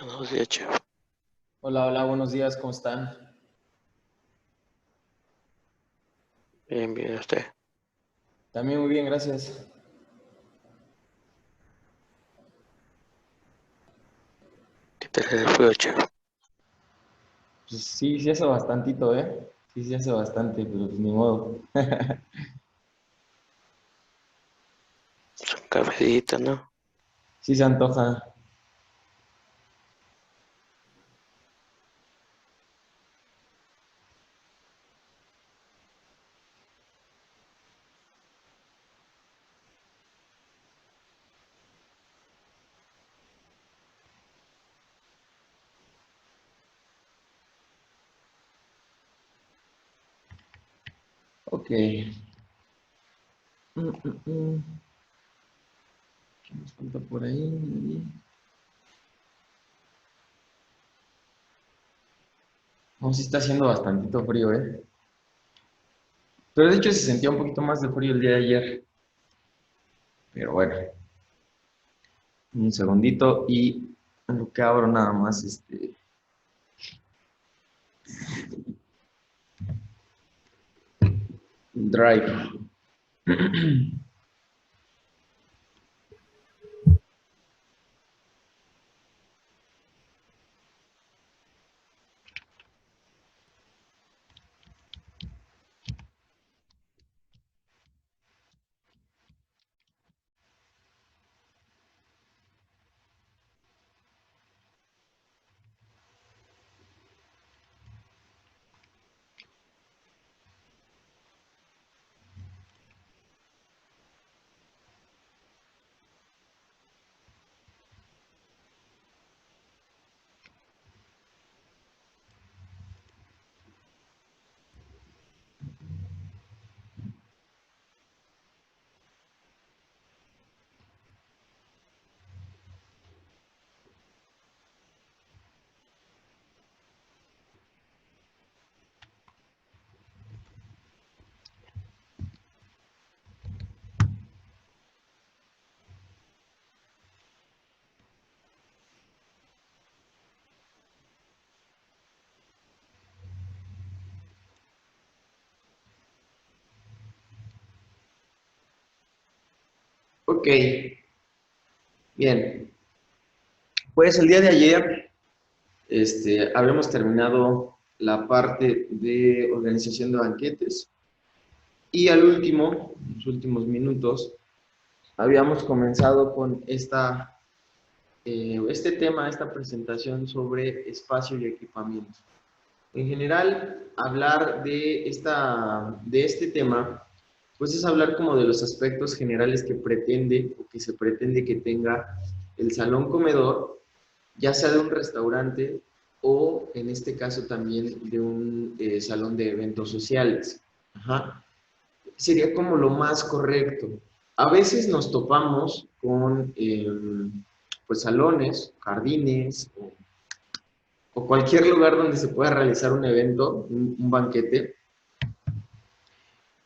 Buenos días, chef. Hola, hola, buenos días, ¿cómo están? Bien, bien, usted. También muy bien, gracias. ¿Qué tal el frío, chef? Pues sí, sí hace bastantito, ¿eh? Sí, sí hace bastante, pero pues ni modo. Un cafecito, ¿no? Sí se antoja. Ok. Mm, mm, mm. ¿Qué nos falta por ahí? No, sí está haciendo bastantito frío, ¿eh? Pero de hecho se sentía un poquito más de frío el día de ayer. Pero bueno, un segundito y en lo que abro nada más Drive. Ok, bien. Pues el día de ayer habíamos terminado la parte de organización de banquetes y al último, en los últimos minutos, habíamos comenzado con este tema, esta presentación sobre espacio y equipamiento. En general, hablar de este tema, pues es hablar como de los aspectos generales que pretende o que se pretende que tenga el salón comedor, ya sea de un restaurante o en este caso también de un salón de eventos sociales. Ajá. Sería como lo más correcto. A veces nos topamos con pues salones, jardines o cualquier lugar donde se pueda realizar un evento, un banquete,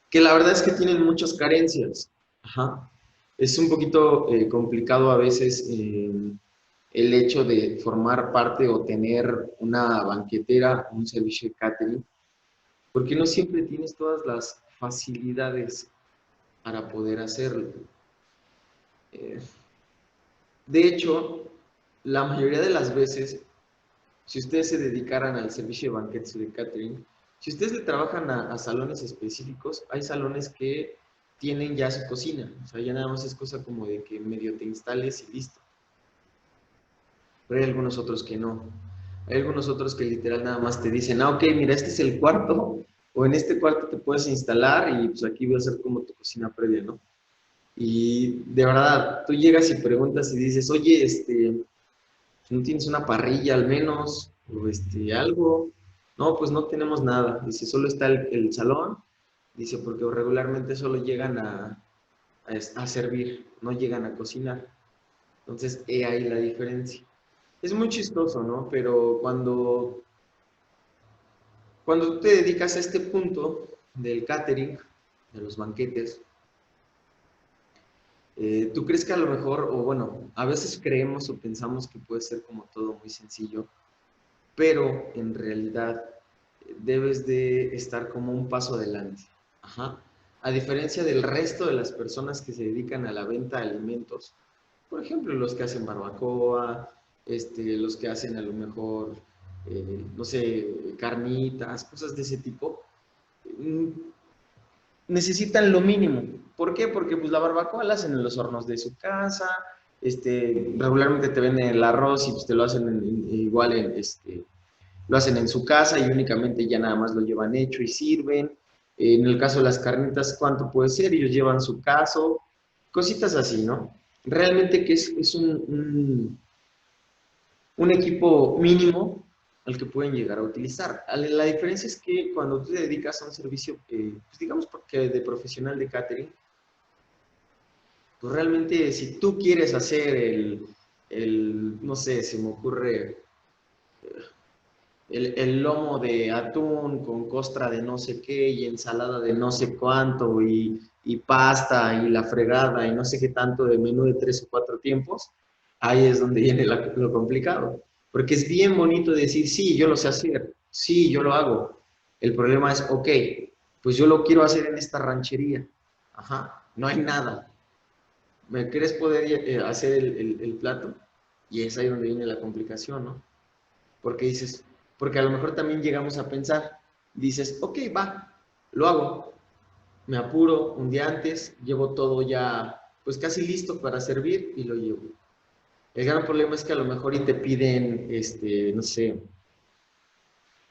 que la verdad es que tienen muchas carencias. Ajá. Es un poquito complicado a veces el hecho de formar parte o tener una banquetera, un servicio de catering, porque no siempre tienes todas las facilidades para poder hacerlo. Eh, de hecho, la mayoría de las veces, si ustedes se dedicaran al servicio de banquetes o de catering, si ustedes le trabajan a salones específicos, hay salones que tienen ya su cocina, o sea, ya nada más es cosa como de que medio te instales y listo. Pero hay algunos otros que no. Hay algunos otros que literal nada más te dicen, ah, ok, mira, este es el cuarto, o en este cuarto te puedes instalar y pues aquí voy a hacer como tu cocina previa, ¿no? Y de verdad, tú llegas y preguntas y dices, oye, ¿no tienes una parrilla al menos? O algo. No, pues no tenemos nada. Dice, solo está el salón. Dice, porque regularmente solo llegan a servir, no llegan a cocinar. Entonces, he ahí la diferencia. Es muy chistoso, ¿no? Pero cuando tú te dedicas a este punto del catering, de los banquetes, ¿Tú crees que a lo mejor, o bueno, a veces creemos o pensamos que puede ser como todo muy sencillo, pero en realidad debes de estar como un paso adelante? Ajá. A diferencia del resto de las personas que se dedican a la venta de alimentos, por ejemplo, los que hacen barbacoa, los que hacen a lo mejor, no sé, carnitas, cosas de ese tipo, mm, necesitan lo mínimo. ¿Por qué? Porque pues la barbacoa la hacen en los hornos de su casa, regularmente te venden el arroz y pues te lo hacen igual lo hacen en su casa y únicamente ya nada más lo llevan hecho y sirven. En el caso de las carnitas, ¿cuánto puede ser? Ellos llevan su caso, cositas así, ¿no? Realmente que es un equipo mínimo al que pueden llegar a utilizar. La diferencia es que cuando tú te dedicas a un servicio, pues digamos porque de profesional de catering, pues realmente si tú quieres hacer no sé, se me ocurre el lomo de atún con costra de no sé qué y ensalada de no sé cuánto y pasta y la fregada y no sé qué tanto de menú de 3 o 4 tiempos, ahí es donde viene lo complicado. Porque es bien bonito decir, sí, yo lo sé hacer, sí, yo lo hago. El problema es, ok, pues yo lo quiero hacer en esta ranchería. Ajá, no hay nada. ¿Me quieres poder hacer el plato? Y es ahí donde viene la complicación, ¿no? Porque dices, porque a lo mejor también llegamos a pensar, dices, ok, va, lo hago, me apuro un día antes, llevo todo ya, pues casi listo para servir y lo llevo. El gran problema es que a lo mejor y te piden, no sé,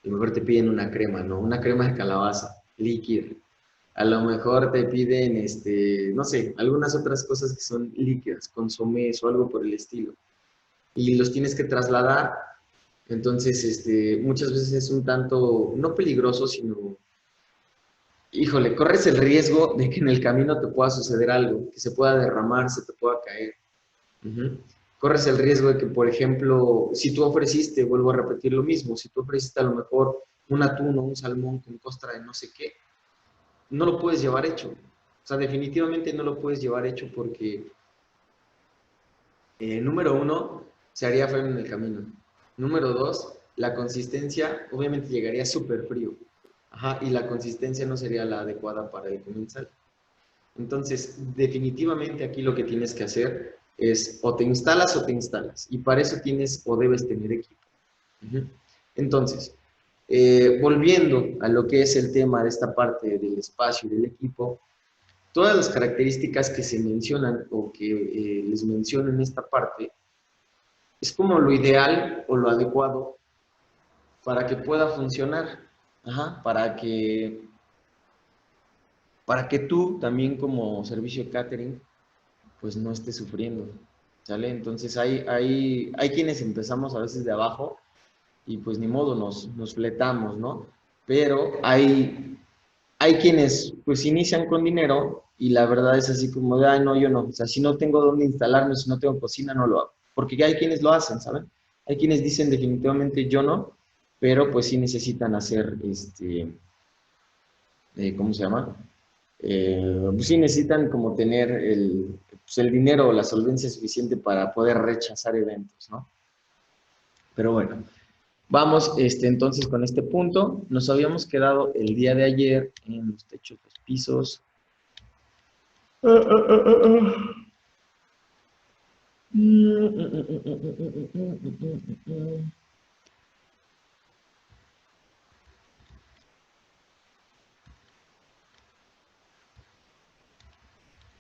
a lo mejor te piden una crema, ¿no? Una crema de calabaza, líquida. A lo mejor te piden, no sé, algunas otras cosas que son líquidas, consomés o algo por el estilo. Y los tienes que trasladar. Entonces, muchas veces es un tanto, no peligroso, sino, híjole, corres el riesgo de que en el camino te pueda suceder algo, que se pueda derramar, se te pueda caer. Ujú. Corres el riesgo de que, por ejemplo, si tú ofreciste, vuelvo a repetir lo mismo, si tú ofreciste a lo mejor un atún o un salmón con costra de no sé qué, no lo puedes llevar hecho. O sea, definitivamente no lo puedes llevar hecho porque, número uno, se haría feo en el camino. Número dos, la consistencia obviamente llegaría súper frío. Ajá, y la consistencia no sería la adecuada para el comensal. Entonces, definitivamente aquí lo que tienes que hacer es o te instalas o te instalas. Y para eso tienes o debes tener equipo. Ujú. Entonces, volviendo a lo que es el tema de esta parte del espacio y del equipo, todas las características que se mencionan o que les menciono en esta parte es como lo ideal o lo adecuado para que pueda funcionar. Ajá, para que tú también como servicio catering pues no estés sufriendo, ¿sale? Entonces hay quienes empezamos a veces de abajo y pues ni modo nos fletamos, ¿no? Pero hay quienes pues inician con dinero y la verdad es así como de, ay, no, yo no, o sea, si no tengo dónde instalarme, si no tengo cocina, no lo hago, porque ya hay quienes lo hacen, ¿saben? Hay quienes dicen definitivamente yo no, pero pues sí necesitan hacer, ¿cómo se llama? Pues sí necesitan como tener pues el dinero o la solvencia suficiente para poder rechazar eventos, ¿no? Pero bueno, vamos entonces con este punto. Nos habíamos quedado el día de ayer en los techos, los pisos.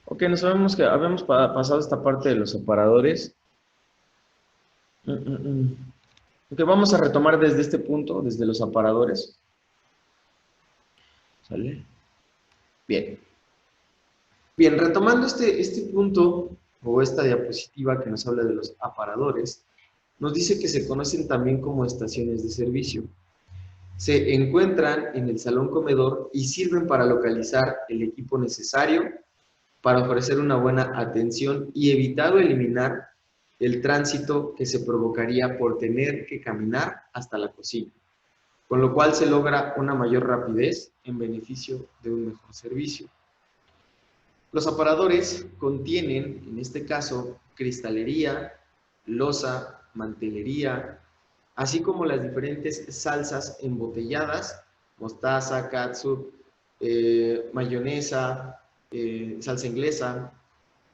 Ok, nos sabemos que habíamos pasado esta parte de los separadores. Ok, vamos a retomar desde este punto, desde los aparadores. ¿Sale? Bien. Bien, retomando este punto o esta diapositiva que nos habla de los aparadores, nos dice que se conocen también como estaciones de servicio. Se encuentran en el salón comedor y sirven para localizar el equipo necesario para ofrecer una buena atención y evitar o eliminar el tránsito que se provocaría por tener que caminar hasta la cocina, con lo cual se logra una mayor rapidez en beneficio de un mejor servicio. Los aparadores contienen, en este caso, cristalería, loza, mantelería, así como las diferentes salsas embotelladas, mostaza, catsup, mayonesa, salsa inglesa,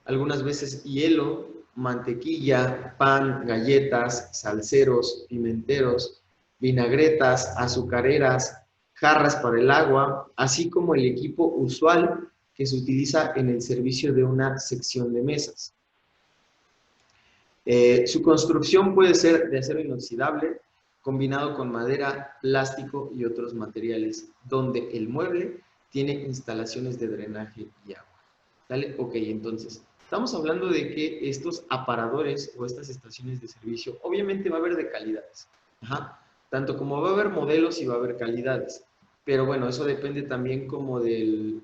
algunas veces hielo, mantequilla, pan, galletas, salseros, pimenteros, vinagretas, azucareras, jarras para el agua, así como el equipo usual que se utiliza en el servicio de una sección de mesas. Su construcción puede ser de acero inoxidable, combinado con madera, plástico y otros materiales, donde el mueble tiene instalaciones de drenaje y agua. ¿Vale? Ok, entonces, estamos hablando de que estos aparadores o estas estaciones de servicio, obviamente va a haber de calidades. Ajá. Tanto como va a haber modelos y va a haber calidades. Pero bueno, eso depende también como de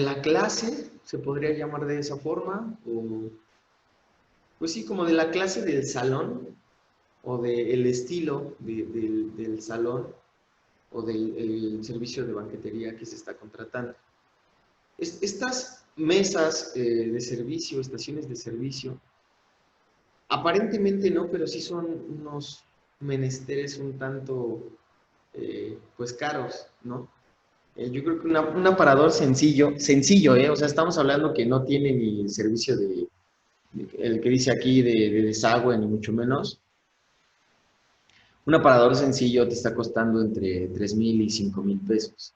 la clase, se podría llamar de esa forma, o pues sí, como de la clase del salón, o del estilo del salón, o del servicio de banquetería que se está contratando. Estas mesas de servicio, estaciones de servicio, aparentemente no, pero sí son unos menesteres un tanto, pues caros, ¿no? Yo creo que un aparador sencillo, o sea, estamos hablando que no tiene ni el servicio el que dice aquí de desagüe, ni mucho menos. Un aparador sencillo te está costando entre 3,000 y 5,000 pesos.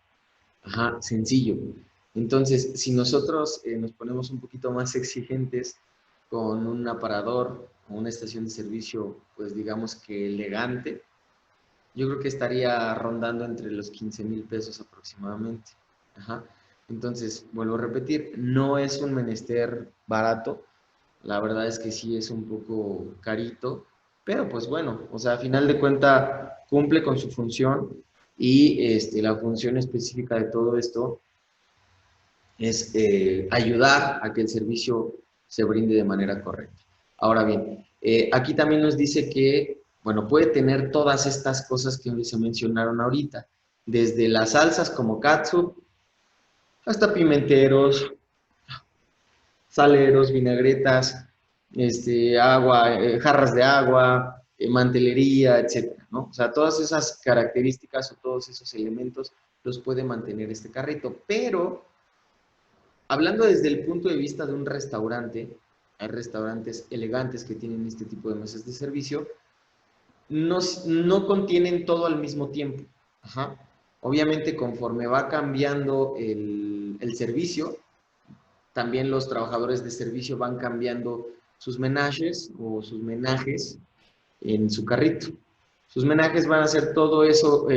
Ajá, sencillo. Entonces, si nosotros nos ponemos un poquito más exigentes con un aparador o una estación de servicio, pues digamos que elegante, yo creo que estaría rondando entre los 15,000 pesos aproximadamente. Ajá. Entonces, vuelvo a repetir, no es un menester barato, la verdad es que sí es un poco carito, pero pues bueno, o sea, a final de cuentas cumple con su función y la función específica de todo esto es ayudar a que el servicio se brinde de manera correcta. Ahora bien, aquí también nos dice que, bueno, puede tener todas estas cosas que se mencionaron ahorita, desde las salsas como catsup, hasta pimenteros, saleros, vinagretas, agua, jarras de agua, mantelería, etcétera, ¿no? O sea, todas esas características o todos esos elementos los puede mantener este carrito, pero hablando desde el punto de vista de un restaurante, hay restaurantes elegantes que tienen este tipo de mesas de servicio, no contienen todo al mismo tiempo. Ajá. Obviamente, conforme va cambiando el servicio, también los trabajadores de servicio van cambiando sus menajes o sus menajes en su carrito. Sus menajes van a ser todo eso,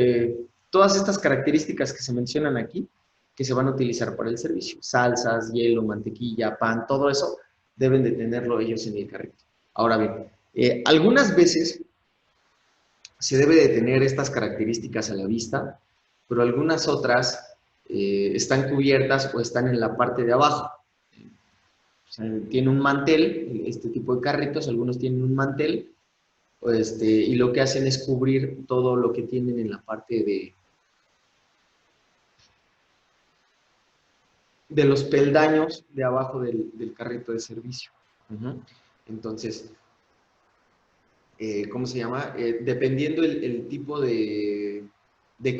todas estas características que se mencionan aquí, que se van a utilizar para el servicio. Salsas, hielo, mantequilla, pan, todo eso deben de tenerlo ellos en el carrito. Ahora bien, algunas veces se debe de tener estas características a la vista, pero algunas otras están cubiertas o están en la parte de abajo. O sea, tiene un mantel, este tipo de carritos, algunos tienen un mantel, y lo que hacen es cubrir todo lo que tienen en la parte de los peldaños de abajo del carrito de servicio. Entonces, ¿cómo se llama? Dependiendo el tipo de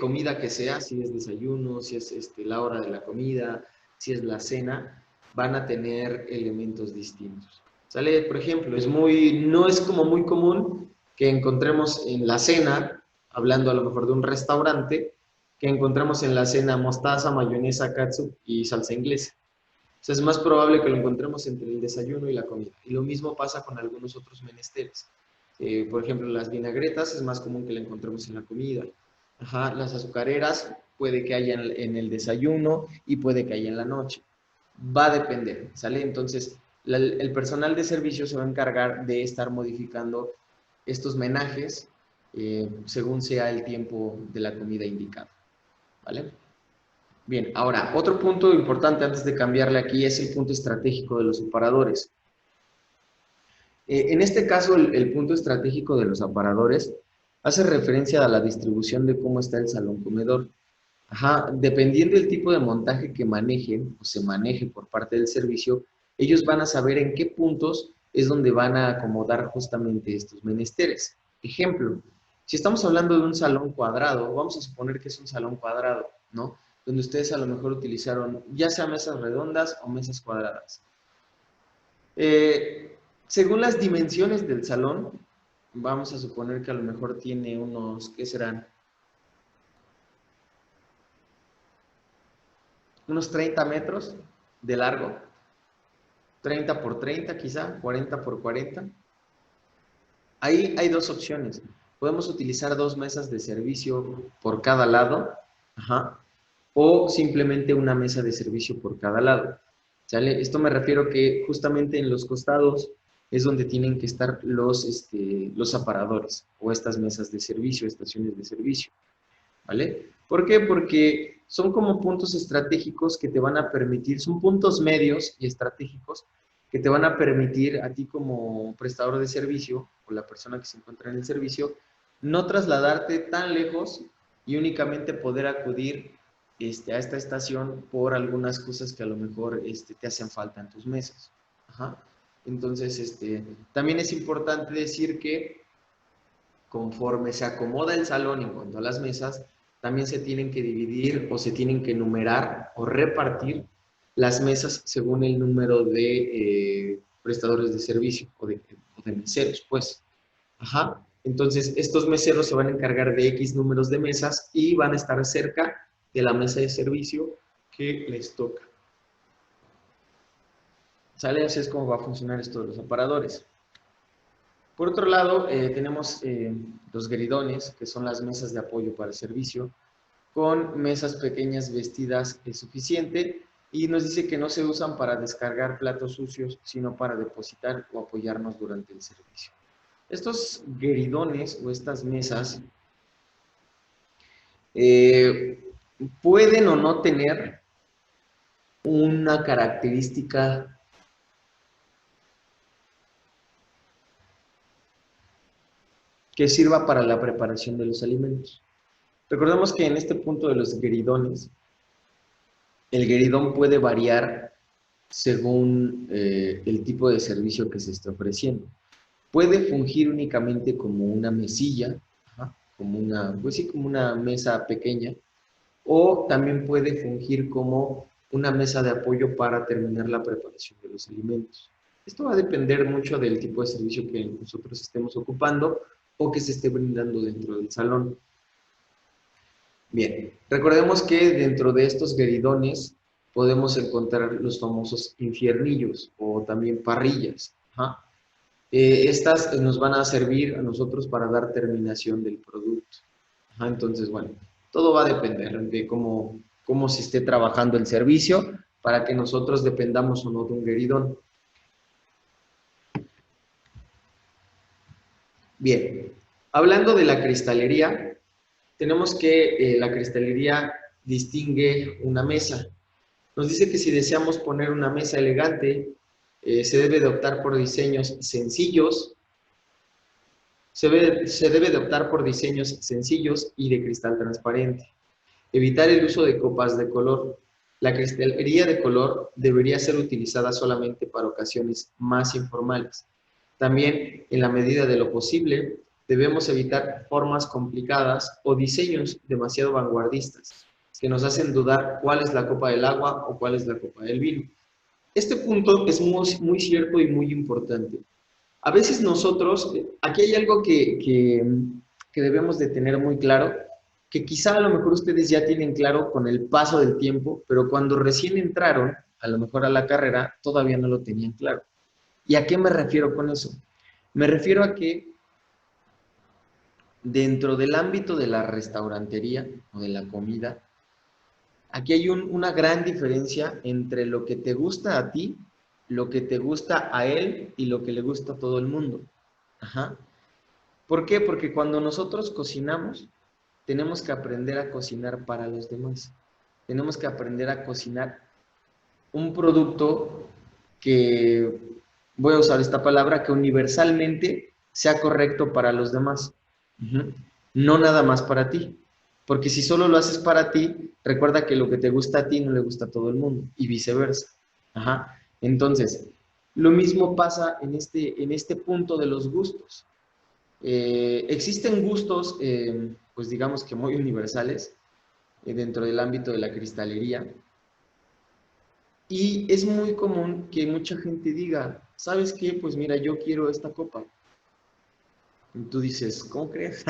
comida que sea, si es desayuno, si es la hora de la comida, si es la cena, van a tener elementos distintos. ¿Sale? Por ejemplo, no es como muy común que encontremos en la cena, hablando a lo mejor de un restaurante, que encontremos en la cena mostaza, mayonesa, catsup y salsa inglesa. O sea, es más probable que lo encontremos entre el desayuno y la comida. Y lo mismo pasa con algunos otros menesteres. Por ejemplo, las vinagretas es más común que la encontremos en la comida. Ajá, las azucareras puede que haya en el desayuno y puede que haya en la noche. Va a depender, ¿sale? Entonces, el personal de servicio se va a encargar de estar modificando estos menajes según sea el tiempo de la comida indicada, ¿vale? Bien, ahora, otro punto importante antes de cambiarle aquí es el punto estratégico de los aparadores. En este caso, el punto estratégico de los aparadores hace referencia a la distribución de cómo está el salón comedor. Ajá, dependiendo del tipo de montaje que manejen o se maneje por parte del servicio, ellos van a saber en qué puntos es donde van a acomodar justamente estos menesteres. Ejemplo, si estamos hablando de un salón cuadrado, vamos a suponer que es un salón cuadrado, ¿no? Donde ustedes a lo mejor utilizaron ya sea mesas redondas o mesas cuadradas. Según las dimensiones del salón, vamos a suponer que a lo mejor tiene unos, ¿qué serán? Unos 30 metros de largo, 30 por 30 quizá, 40 por 40. Ahí hay dos opciones. Podemos utilizar dos mesas de servicio por cada lado, ajá, o simplemente una mesa de servicio por cada lado. ¿Sale? Esto me refiero que justamente en los costados es donde tienen que estar los aparadores o estas mesas de servicio, estaciones de servicio. ¿Vale? ¿Por qué? Porque son como puntos estratégicos que te van a permitir, son puntos medios y estratégicos que te van a permitir a ti como prestador de servicio o la persona que se encuentra en el servicio, no trasladarte tan lejos y únicamente poder acudir a esta estación por algunas cosas que a lo mejor te hacen falta en tus mesas. Ajá. Entonces, también es importante decir que conforme se acomoda el salón en cuanto a las mesas, también se tienen que dividir o se tienen que numerar o repartir las mesas según el número de prestadores de servicio o de meseros, pues. Ajá. Entonces, estos meseros se van a encargar de X números de mesas y van a estar cerca de la mesa de servicio que les toca. ¿Sale? Así es como va a funcionar esto de los aparadores. Por otro lado, tenemos los gueridones, que son las mesas de apoyo para el servicio, con mesas pequeñas vestidas es suficiente y nos dice que no se usan para descargar platos sucios, sino para depositar o apoyarnos durante el servicio. Estos gueridones o estas mesas pueden o no tener una característica que sirva para la preparación de los alimentos. Recordemos que en este punto de los gueridones, el gueridón puede variar según el tipo de servicio que se esté ofreciendo. Puede fungir únicamente como una mesilla, como una, pues sí, como una mesa pequeña, o también puede fungir como una mesa de apoyo para terminar la preparación de los alimentos. Esto va a depender mucho del tipo de servicio que nosotros estemos ocupando o que se esté brindando dentro del salón. Bien, recordemos que dentro de estos gueridones podemos encontrar los famosos infiernillos o también parrillas. Ajá. Estas nos van a servir a nosotros para dar terminación del producto. Ajá, entonces, bueno, todo va a depender de cómo se esté trabajando el servicio para que nosotros dependamos o no de un gueridón. Bien, hablando de la cristalería, tenemos que la cristalería distingue una mesa. Nos dice que si deseamos poner una mesa elegante, se debe de optar por diseños sencillos, se debe de optar por diseños sencillos y de cristal transparente. Evitar el uso de copas de color. La cristalería de color debería ser utilizada solamente para ocasiones más informales. También, en la medida de lo posible, debemos evitar formas complicadas o diseños demasiado vanguardistas que nos hacen dudar cuál es la copa del agua o cuál es la copa del vino. Este punto es muy cierto y muy importante. A veces nosotros, aquí hay algo que debemos de tener muy claro, que quizá a lo mejor ustedes ya tienen claro con el paso del tiempo, pero cuando recién entraron, a lo mejor a la carrera, todavía no lo tenían claro. ¿Y a qué me refiero con eso? Me refiero a que dentro del ámbito de la restaurantería o de la comida, aquí hay una gran diferencia entre lo que te gusta a ti, lo que te gusta a él y lo que le gusta a todo el mundo. Ajá. ¿Por qué? Porque cuando nosotros cocinamos, tenemos que aprender a cocinar para los demás. Tenemos que aprender a cocinar un producto que, voy a usar esta palabra, que universalmente sea correcto para los demás. No nada más para ti. Porque si solo lo haces para ti, recuerda que lo que te gusta a ti no le gusta a todo el mundo y viceversa. Ajá. Entonces, lo mismo pasa en este punto de los gustos. Existen gustos, pues digamos que muy universales dentro del ámbito de la cristalería. Y es muy común que mucha gente diga, ¿sabes qué? Pues mira, yo quiero esta copa. Y tú dices, ¿cómo crees?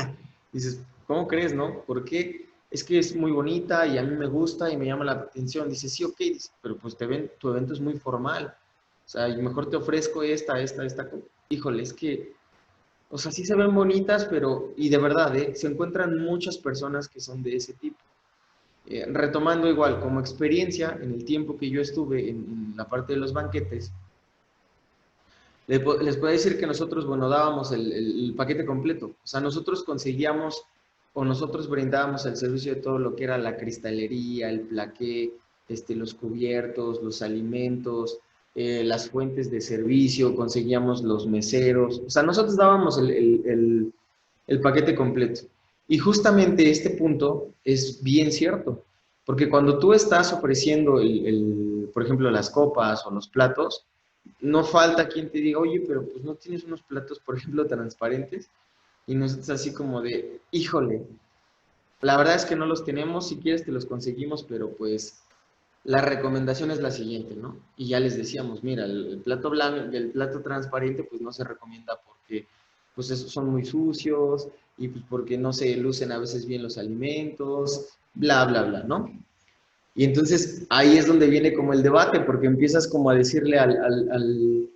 Dices, ¿cómo crees, no? ¿Por qué? Es que es muy bonita y a mí me gusta y me llama la atención. Dices, sí, ok, dice, pero pues tu evento es muy formal. O sea, y mejor te ofrezco esta copa. Híjole, es que, o sea, sí se ven bonitas, pero, y de verdad, se encuentran muchas personas que son de ese tipo. Retomando igual, como experiencia, en el tiempo que yo estuve en la parte de los banquetes, les puedo decir que nosotros, bueno, dábamos el paquete completo. O sea, nosotros conseguíamos o nosotros brindábamos el servicio de todo lo que era la cristalería, el plaqué, los cubiertos, los alimentos, las fuentes de servicio, conseguíamos los meseros. O sea, nosotros dábamos el paquete completo. Y justamente este punto es bien cierto, porque cuando tú estás ofreciendo, por ejemplo, las copas o los platos, no falta quien te diga, oye, pero pues no tienes unos platos, por ejemplo, transparentes, y nosotros así como de, híjole, la verdad es que no los tenemos, si quieres te los conseguimos, pero pues la recomendación es la siguiente, ¿no? Y ya les decíamos, mira, el plato blanco, el plato transparente, pues no se recomienda porque pues esos son muy sucios y pues porque no se lucen a veces bien los alimentos, bla, bla, bla, ¿no? Y entonces ahí es donde viene como el debate, porque empiezas como a decirle al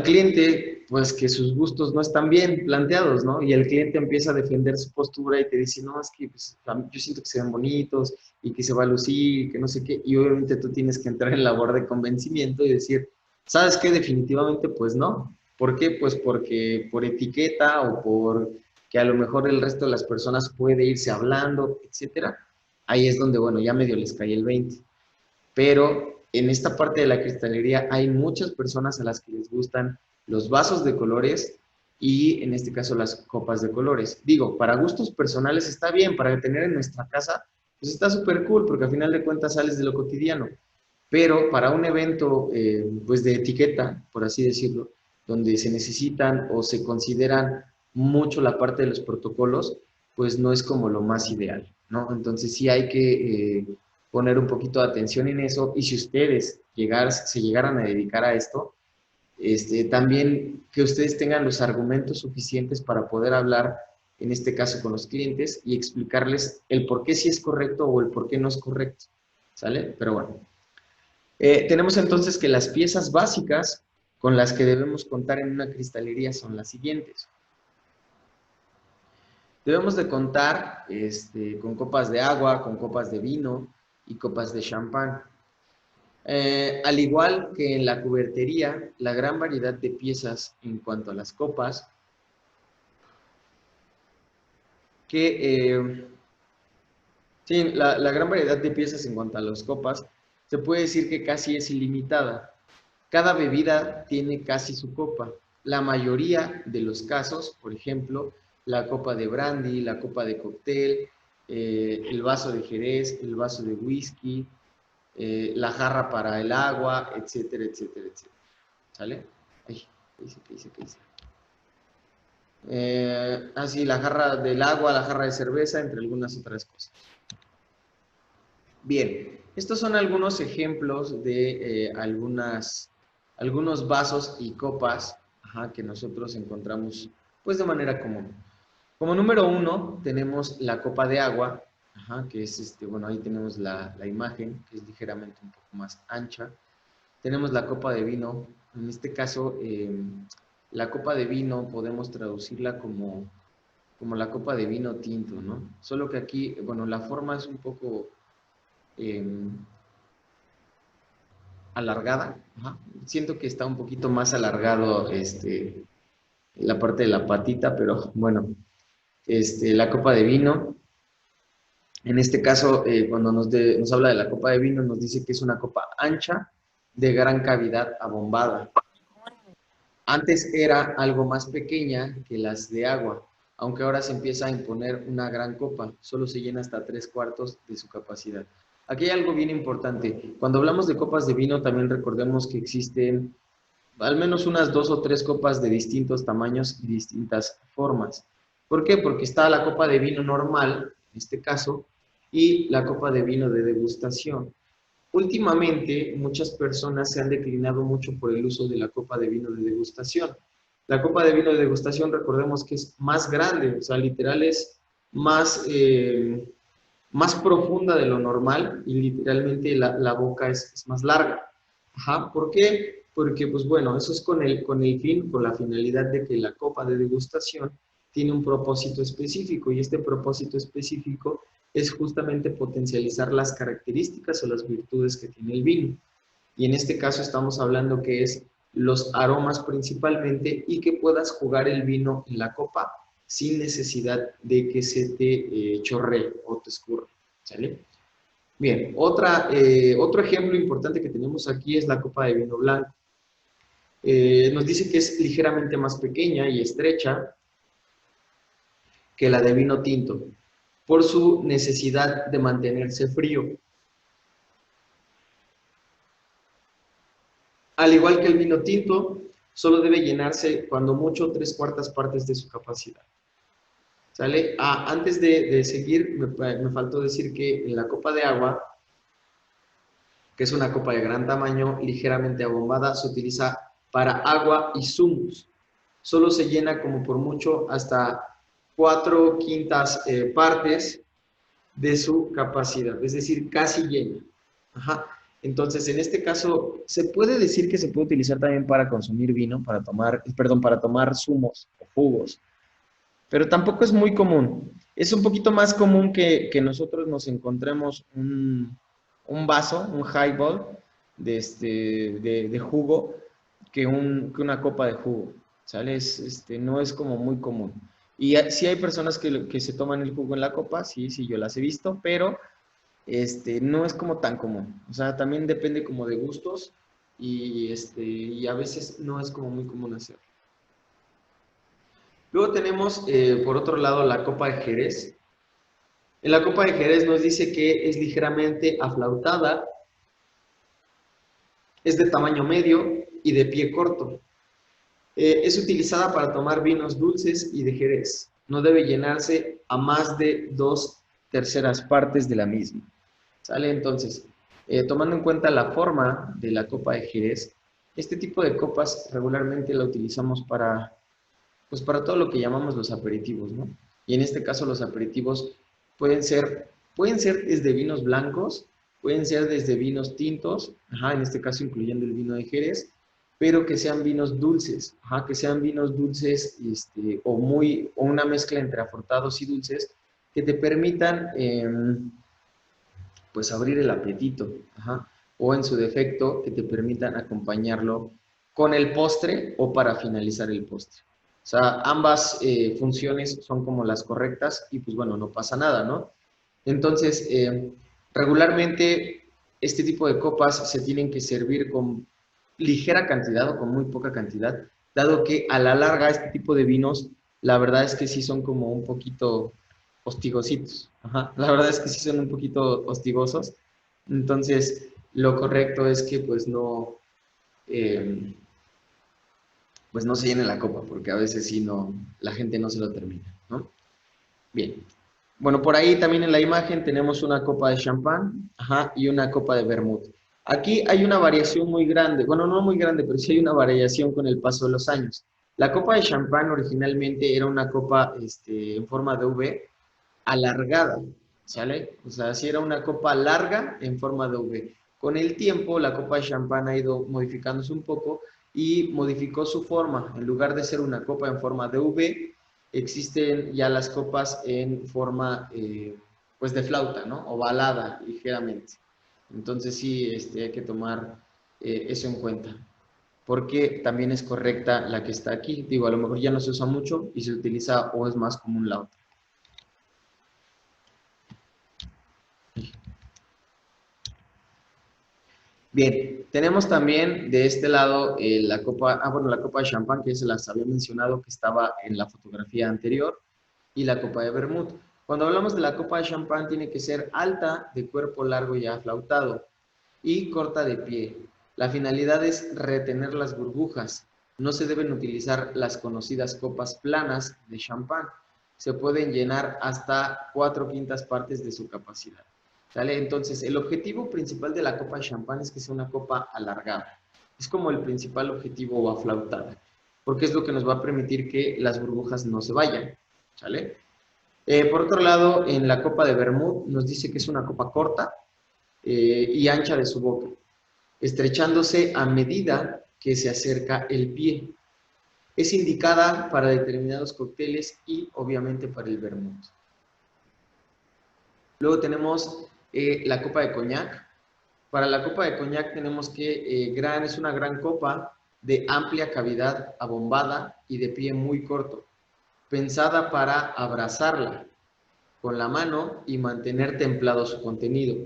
cliente, pues que sus gustos no están bien planteados, ¿no? Y el cliente empieza a defender su postura y te dice, no, es que pues, yo siento que se ven bonitos y que se va a lucir y que no sé qué. Y obviamente tú tienes que entrar en labor de convencimiento y decir, ¿sabes qué? Definitivamente, pues no. ¿Por qué? Pues porque por etiqueta o por que a lo mejor el resto de las personas puede irse hablando, etcétera. Ahí es donde, bueno, ya medio les cae el 20. Pero en esta parte de la cristalería hay muchas personas a las que les gustan los vasos de colores y en este caso las copas de colores. Digo, para gustos personales está bien, para tener en nuestra casa, pues está súper cool porque al final de cuentas sales de lo cotidiano. Pero para un evento pues de etiqueta, por así decirlo, donde se necesitan o se consideran mucho la parte de los protocolos, pues no es como lo más ideal, ¿no? Entonces sí hay que poner un poquito de atención en eso y si ustedes se llegaran a dedicar a esto, también que ustedes tengan los argumentos suficientes para poder hablar, en este caso con los clientes, y explicarles el por qué sí es correcto o el por qué no es correcto, ¿sale? Pero bueno. Tenemos entonces que las piezas básicas con las que debemos contar en una cristalería son las siguientes. Debemos de contar con copas de agua, con copas de vino y copas de champán. Al igual que en la cubertería, la gran variedad de piezas en cuanto a las copas, sí, la gran variedad de piezas en cuanto a las copas, se puede decir que casi es ilimitada. Cada bebida tiene casi su copa. La mayoría de los casos, por ejemplo, la copa de brandy, la copa de cóctel, el vaso de jerez, el vaso de whisky, la jarra para el agua, etcétera, etcétera, etcétera. ¿Sale? Ay, ¿qué dice? Así, la jarra del agua, la jarra de cerveza, entre algunas otras cosas. Bien, estos son algunos ejemplos de algunos vasos y copas, ajá, que nosotros encontramos pues de manera común. Como número 1 tenemos la copa de agua, ajá, que es bueno, ahí tenemos la imagen, que es ligeramente un poco más ancha. Tenemos la copa de vino, en este caso la copa de vino podemos traducirla como la copa de vino tinto, ¿no? Solo que aquí, bueno, la forma es un poco eh, alargada. Ajá. Siento que está un poquito más alargado la parte de la patita, pero bueno, la copa de vino. En este caso, cuando nos habla de la copa de vino, nos dice que es una copa ancha, de gran cavidad, abombada. Antes era algo más pequeña que las de agua. aunque ahora se empieza a imponer una gran copa, solo se llena hasta 3/4 de su capacidad. Aquí hay algo bien importante. Cuando hablamos de copas de vino, también recordemos que existen al menos unas 2 o 3 copas de distintos tamaños y distintas formas. ¿Por qué? Porque está la copa de vino normal, en este caso, y la copa de vino de degustación. Últimamente, muchas personas se han declinado mucho por el uso de la copa de vino de degustación. La copa de vino de degustación, recordemos que es más grande, o sea, literal es más, más profunda de lo normal y literalmente la boca es más larga. Ajá, ¿por qué? Porque, pues bueno, eso es con el fin, con la finalidad de que la copa de degustación tiene un propósito específico y este propósito específico es justamente potencializar las características o las virtudes que tiene el vino. Y en este caso estamos hablando que es los aromas principalmente y que puedas jugar el vino en la copa sin necesidad de que se te chorree o te escurra, ¿sale? Bien, otro ejemplo importante que tenemos aquí es la copa de vino blanco. Nos dice que es ligeramente más pequeña y estrecha que la de vino tinto, por su necesidad de mantenerse frío. Al igual que el vino tinto, solo debe llenarse cuando mucho 3/4 partes de su capacidad. ¿Sale? Antes de seguir, me faltó decir que en la copa de agua, que es una copa de gran tamaño, ligeramente abombada, se utiliza para agua y zumos. Solo se llena como por mucho hasta 4/5 partes de su capacidad, es decir, casi llena. Ajá. Entonces, en este caso, se puede decir que se puede utilizar también para consumir vino, para tomar, perdón, para tomar zumos o jugos, pero tampoco es muy común. Es un poquito más común que nosotros nos encontremos un vaso, un highball de jugo, que una copa de jugo, ¿sale? No es como muy común. Y sí hay personas que se toman el jugo en la copa, sí, sí, yo las he visto, pero no es como tan común. O sea, también depende como de gustos y a veces no es como muy común hacerlo. Luego tenemos, por otro lado, la copa de Jerez. En la copa de Jerez nos dice que es ligeramente aflautada, es de tamaño medio y de pie corto. Es utilizada para tomar vinos dulces y de Jerez. No debe llenarse a más de 2/3 partes de la misma. ¿Sale? Entonces, tomando en cuenta la forma de la copa de Jerez, este tipo de copas regularmente la utilizamos pues para todo lo que llamamos los aperitivos, ¿no? Y en este caso los aperitivos pueden ser, pueden ser desde vinos blancos, pueden ser desde vinos tintos, ajá, en este caso incluyendo el vino de Jerez, pero que sean vinos dulces, ajá, que sean vinos dulces o una mezcla entre afrutados y dulces que te permitan pues abrir el apetito, ajá, o en su defecto que te permitan acompañarlo con el postre o para finalizar el postre. O sea, ambas funciones son como las correctas y pues bueno, no pasa nada, ¿no? Entonces, regularmente este tipo de copas se tienen que servir con ligera cantidad o con muy poca cantidad, dado que a la larga este tipo de vinos, la verdad es que sí son como un poquito hostigositos. Ajá. La verdad es que sí son un poquito hostigosos. Entonces, lo correcto es que eh, pues no se llene la copa, porque a veces sí no, la gente no se lo termina, ¿no? Bien. Bueno, por ahí también en la imagen tenemos una copa de champán, ajá, y una copa de vermut. Aquí hay una variación muy grande, bueno, no muy grande, pero sí hay una variación con el paso de los años. La copa de champán originalmente era una copa en forma de V alargada, ¿sale? O sea, sí era una copa larga en forma de V. Con el tiempo, la copa de champán ha ido modificándose un poco y modificó su forma. En lugar de ser una copa en forma de V, existen ya las copas en forma, pues, de flauta, ¿no? Ovalada, ligeramente. Entonces sí, hay que tomar eso en cuenta. Porque también es correcta la que está aquí. Digo, a lo mejor ya no se usa mucho y se utiliza o es más común la otra. Bien, tenemos también de este lado la copa, la copa de champán, que se las había mencionado que estaba en la fotografía anterior. y la copa de vermut. Cuando hablamos de la copa de champán, tiene que ser alta, de cuerpo largo y aflautado, y corta de pie. La finalidad es retener las burbujas. No se deben utilizar las conocidas copas planas de champán. Se pueden llenar hasta 4/5 partes de su capacidad. ¿Sale? Entonces, el objetivo principal de la copa de champán es que sea una copa alargada. Es como el principal objetivo o aflautada, porque es lo que nos va a permitir que las burbujas no se vayan. ¿Sale? Por otro lado, en la copa de vermut nos dice que es una copa corta y ancha de su boca, estrechándose a medida que se acerca el pie. Es indicada para determinados cócteles y obviamente para el vermut. Luego tenemos la copa de coñac. Para la copa de coñac tenemos que es una gran copa de amplia cavidad abombada y de pie muy corto, pensada para abrazarla con la mano y mantener templado su contenido.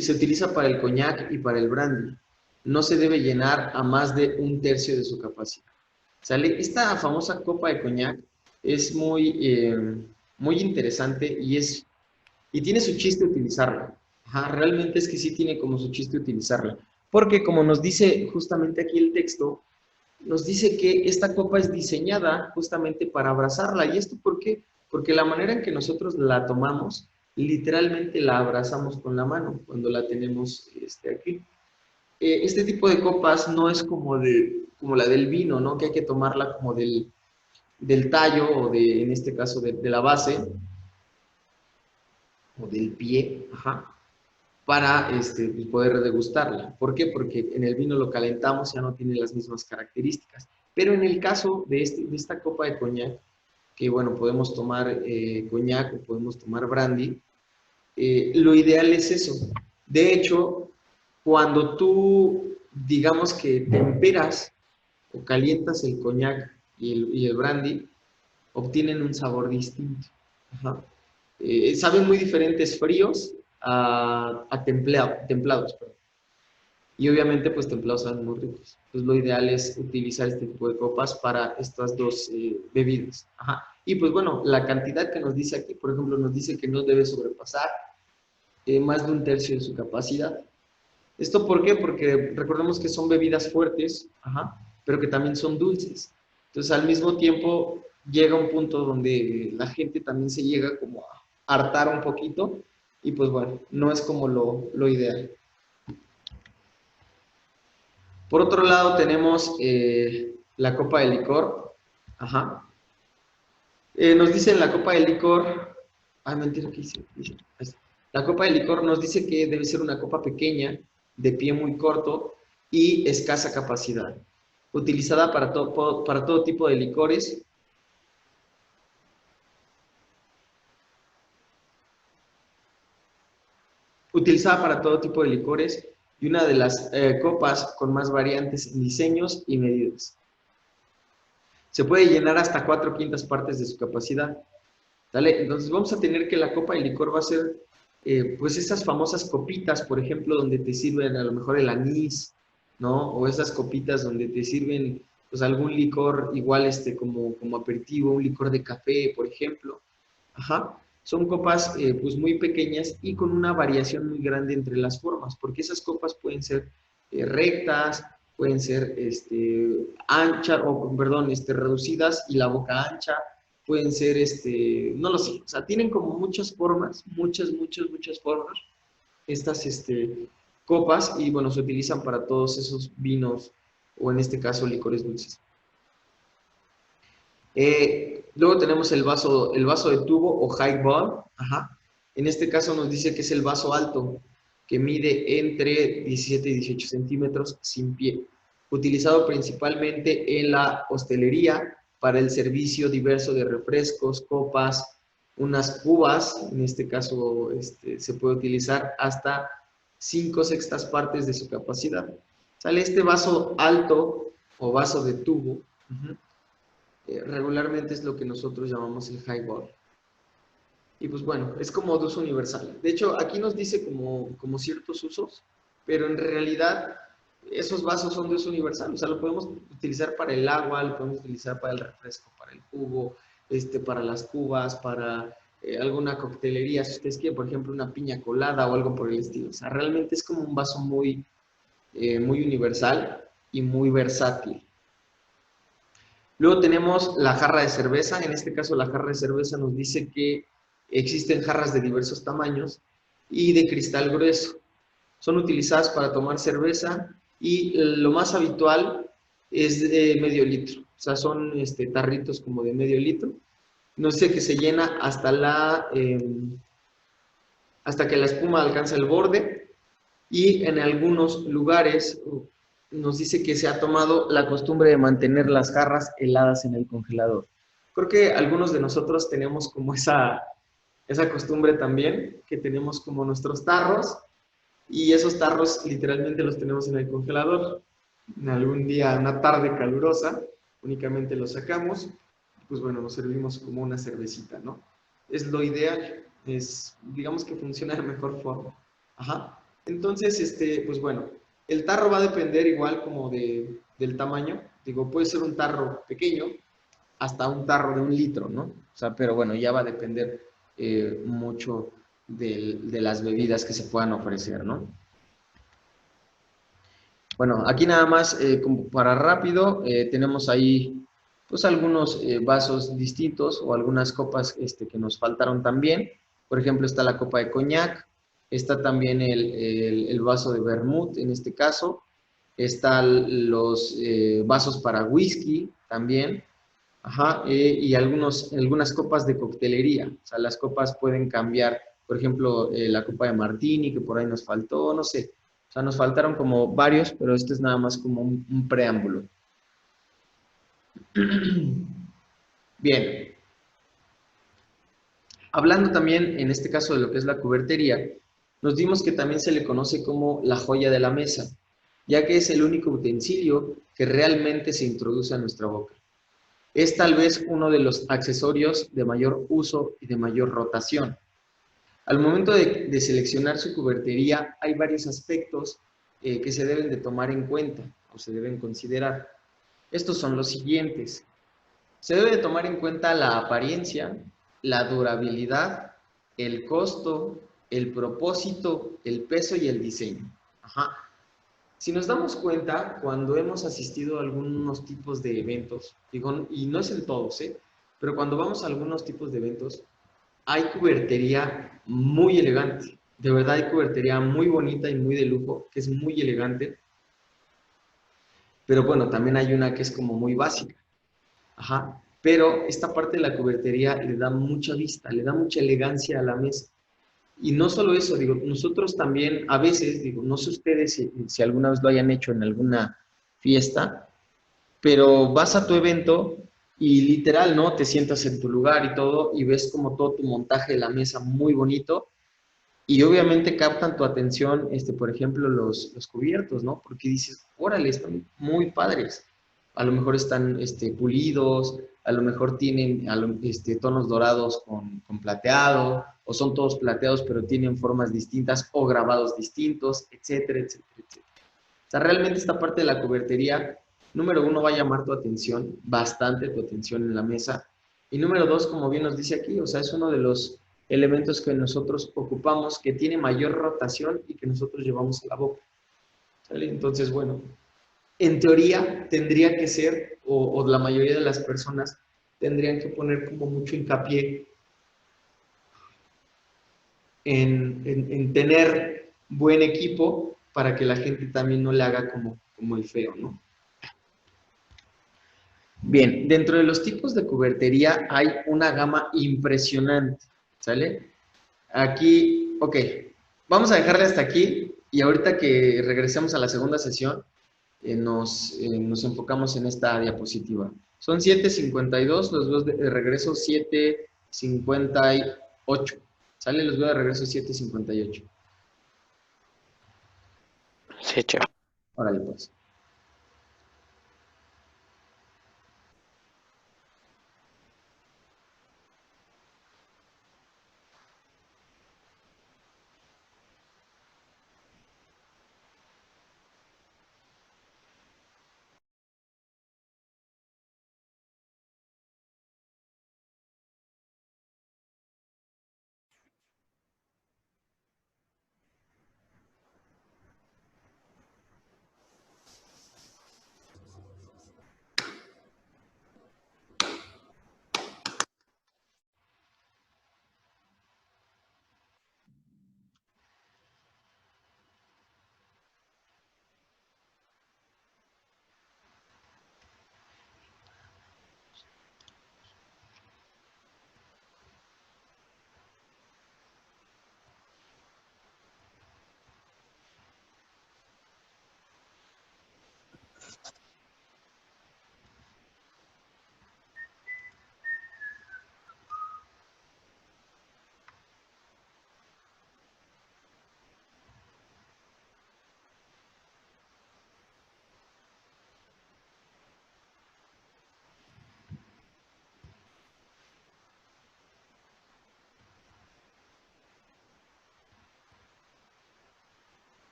Se utiliza para el coñac y para el brandy. No se debe llenar a más de 1/3 de su capacidad. ¿Sale? Esta famosa copa de coñac es muy interesante y tiene su chiste utilizarla. Ajá, realmente es que sí tiene como su chiste utilizarla. Porque como nos dice justamente aquí el texto, nos dice que esta copa es diseñada justamente para abrazarla. ¿Y esto por qué? Porque la manera en que nosotros la tomamos, literalmente la abrazamos con la mano cuando la tenemos aquí. Este tipo de copas no es como la del vino, ¿no? Que hay que tomarla como del tallo o en este caso, de la base o del pie, ajá, para pues, poder degustarla. ¿Por qué? Porque en el vino lo calentamos, ya no tiene las mismas características. Pero en el caso de esta copa de coñac, que bueno, podemos tomar coñac o podemos tomar brandy, lo ideal es eso. De hecho, cuando tú, digamos que temperas o calientas el coñac y el brandy, obtienen un sabor distinto. Ajá. Saben muy diferentes fríos a templados. Perdón. Y obviamente, pues templados saben muy ricos. Pues lo ideal es utilizar este tipo de copas para estas dos bebidas. Ajá. Y pues bueno, la cantidad que nos dice aquí, por ejemplo, nos dice que no debe sobrepasar más de 1/3 de su capacidad. ¿Esto por qué? Porque recordemos que son bebidas fuertes, ajá, pero que también son dulces. Entonces, al mismo tiempo, llega un punto donde la gente también se llega como a hartar un poquito y pues bueno, no es como lo ideal. Por otro lado, tenemos la copa de licor. Ajá. Nos dice en la copa de licor, mentira, ¿qué hice? La copa de licor nos dice que debe ser una copa pequeña, de pie muy corto y escasa capacidad, utilizada para todo tipo de licores. Utilizada para todo tipo de licores y una de las copas con más variantes en diseños y medidas. Se puede llenar hasta 4/5 partes de su capacidad. ¿Vale? Entonces vamos a tener que la copa de licor va a ser, pues esas famosas copitas, por ejemplo, donde te sirven a lo mejor el anís, ¿no? O esas copitas donde te sirven, pues algún licor igual, como aperitivo, un licor de café, por ejemplo. Ajá. Son copas, pues muy pequeñas y con una variación muy grande entre las formas, porque esas copas pueden ser rectas, pueden ser, anchas, o perdón, reducidas y la boca ancha, pueden ser, no lo sé, o sea, tienen como muchas formas, muchas formas, estas, copas, y bueno, se utilizan para todos esos vinos, o en este caso, licores dulces. Luego tenemos el vaso de tubo o highball, ajá. En este caso nos dice que es el vaso alto, que mide entre 17 y 18 centímetros sin pie, utilizado principalmente en la hostelería para el servicio diverso de refrescos, copas, unas cubas, en este caso se puede utilizar hasta 5/6 partes de su capacidad. Sale este vaso alto o vaso de tubo, regularmente es lo que nosotros llamamos el highball. Y pues bueno, es como de uso universal. De hecho, aquí nos dice como ciertos usos, pero en realidad esos vasos son de uso universal. O sea, lo podemos utilizar para el agua, lo podemos utilizar para el refresco, para el jugo, para las cubas, para alguna coctelería, si ustedes quieren, por ejemplo, una piña colada o algo por el estilo. O sea, realmente es como un vaso muy universal y muy versátil. Luego tenemos la jarra de cerveza. En este caso, la jarra de cerveza nos dice que existen jarras de diversos tamaños y de cristal grueso. Son utilizadas para tomar cerveza y lo más habitual es de medio litro. O sea, son tarritos como de medio litro. Nos dice que se llena hasta que la espuma alcanza el borde y en algunos lugares nos dice que se ha tomado la costumbre de mantener las jarras heladas en el congelador. Creo que algunos de nosotros tenemos como esa costumbre también, que tenemos como nuestros tarros y esos tarros literalmente los tenemos en el congelador. En algún día, una tarde calurosa, únicamente los sacamos, pues bueno, nos servimos como una cervecita, ¿no? Es lo ideal, digamos que funciona de mejor forma. Ajá. Entonces, pues bueno, el tarro va a depender igual como del tamaño. Digo, puede ser un tarro pequeño hasta un tarro de 1 litro, ¿no? O sea, pero bueno, ya va a depender mucho de las bebidas que se puedan ofrecer, ¿no? Bueno, aquí nada más como para rápido, tenemos ahí pues algunos vasos distintos o algunas copas que nos faltaron también. Por ejemplo, está la copa de coñac, está también el vaso de vermut en este caso, están los vasos para whisky también, ajá, y algunas copas de coctelería. O sea, las copas pueden cambiar, por ejemplo, la copa de martini que por ahí nos faltó, no sé. O sea, nos faltaron como varios, pero este es nada más como un preámbulo. Bien, hablando también en este caso de lo que es la cubertería, nos dimos que también se le conoce como la joya de la mesa, ya que es el único utensilio que realmente se introduce a nuestra boca. Es tal vez uno de los accesorios de mayor uso y de mayor rotación. Al momento de seleccionar su cubertería, hay varios aspectos que se deben de tomar en cuenta o se deben considerar. Estos son los siguientes. Se debe de tomar en cuenta la apariencia, la durabilidad, el costo, el propósito, el peso y el diseño. Ajá. Si nos damos cuenta, cuando hemos asistido a algunos tipos de eventos, digo, y no es en todos, pero cuando vamos a algunos tipos de eventos, hay cubertería muy elegante. De verdad hay cubertería muy bonita y muy de lujo, que es muy elegante. Pero bueno, también hay una que es como muy básica. Ajá. Pero esta parte de la cubertería le da mucha vista, le da mucha elegancia a la mesa. Y no solo eso, digo, nosotros también a veces, digo, no sé ustedes si alguna vez lo hayan hecho en alguna fiesta, pero vas a tu evento y literal, ¿no? Te sientas en tu lugar y todo y ves como todo tu montaje de la mesa muy bonito y obviamente captan tu atención, por ejemplo, los cubiertos, ¿no? Porque dices, órale, están muy padres. A lo mejor están pulidos, a lo mejor tienen tonos dorados con plateado, o son todos plateados pero tienen formas distintas o grabados distintos, etcétera, etcétera, etcétera. O sea, realmente esta parte de la cubertería, número uno, va a llamar tu atención, bastante tu atención en la mesa. Y número dos, como bien nos dice aquí, o sea, es uno de los elementos que nosotros ocupamos, que tiene mayor rotación y que nosotros llevamos a la boca. ¿Sale? Entonces, bueno, en teoría tendría que ser, o la mayoría de las personas tendrían que poner como mucho hincapié en tener buen equipo para que la gente también no le haga como el feo, ¿no? Bien, dentro de los tipos de cubertería hay una gama impresionante, ¿sale? Aquí, ok, vamos a dejarle hasta aquí y ahorita que regresemos a la segunda sesión, nos enfocamos en esta diapositiva. Son 7:52, los veo de regreso 7:58, ¿sale? Los veo de regreso 7:58. Sí, chef. Órale, pues.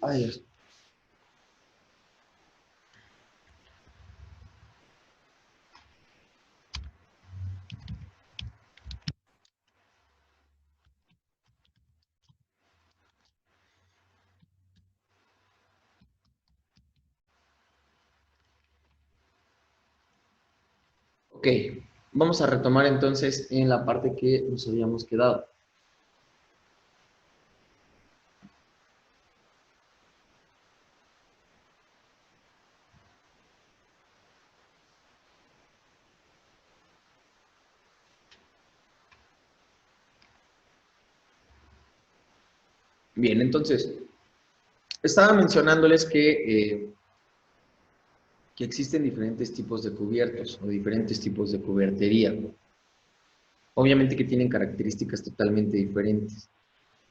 Ay, Dios. Ok, vamos a retomar entonces en la parte que nos habíamos quedado. Bien, entonces, estaba mencionándoles que existen diferentes tipos de cubiertos o diferentes tipos de cubertería. Obviamente que tienen características totalmente diferentes.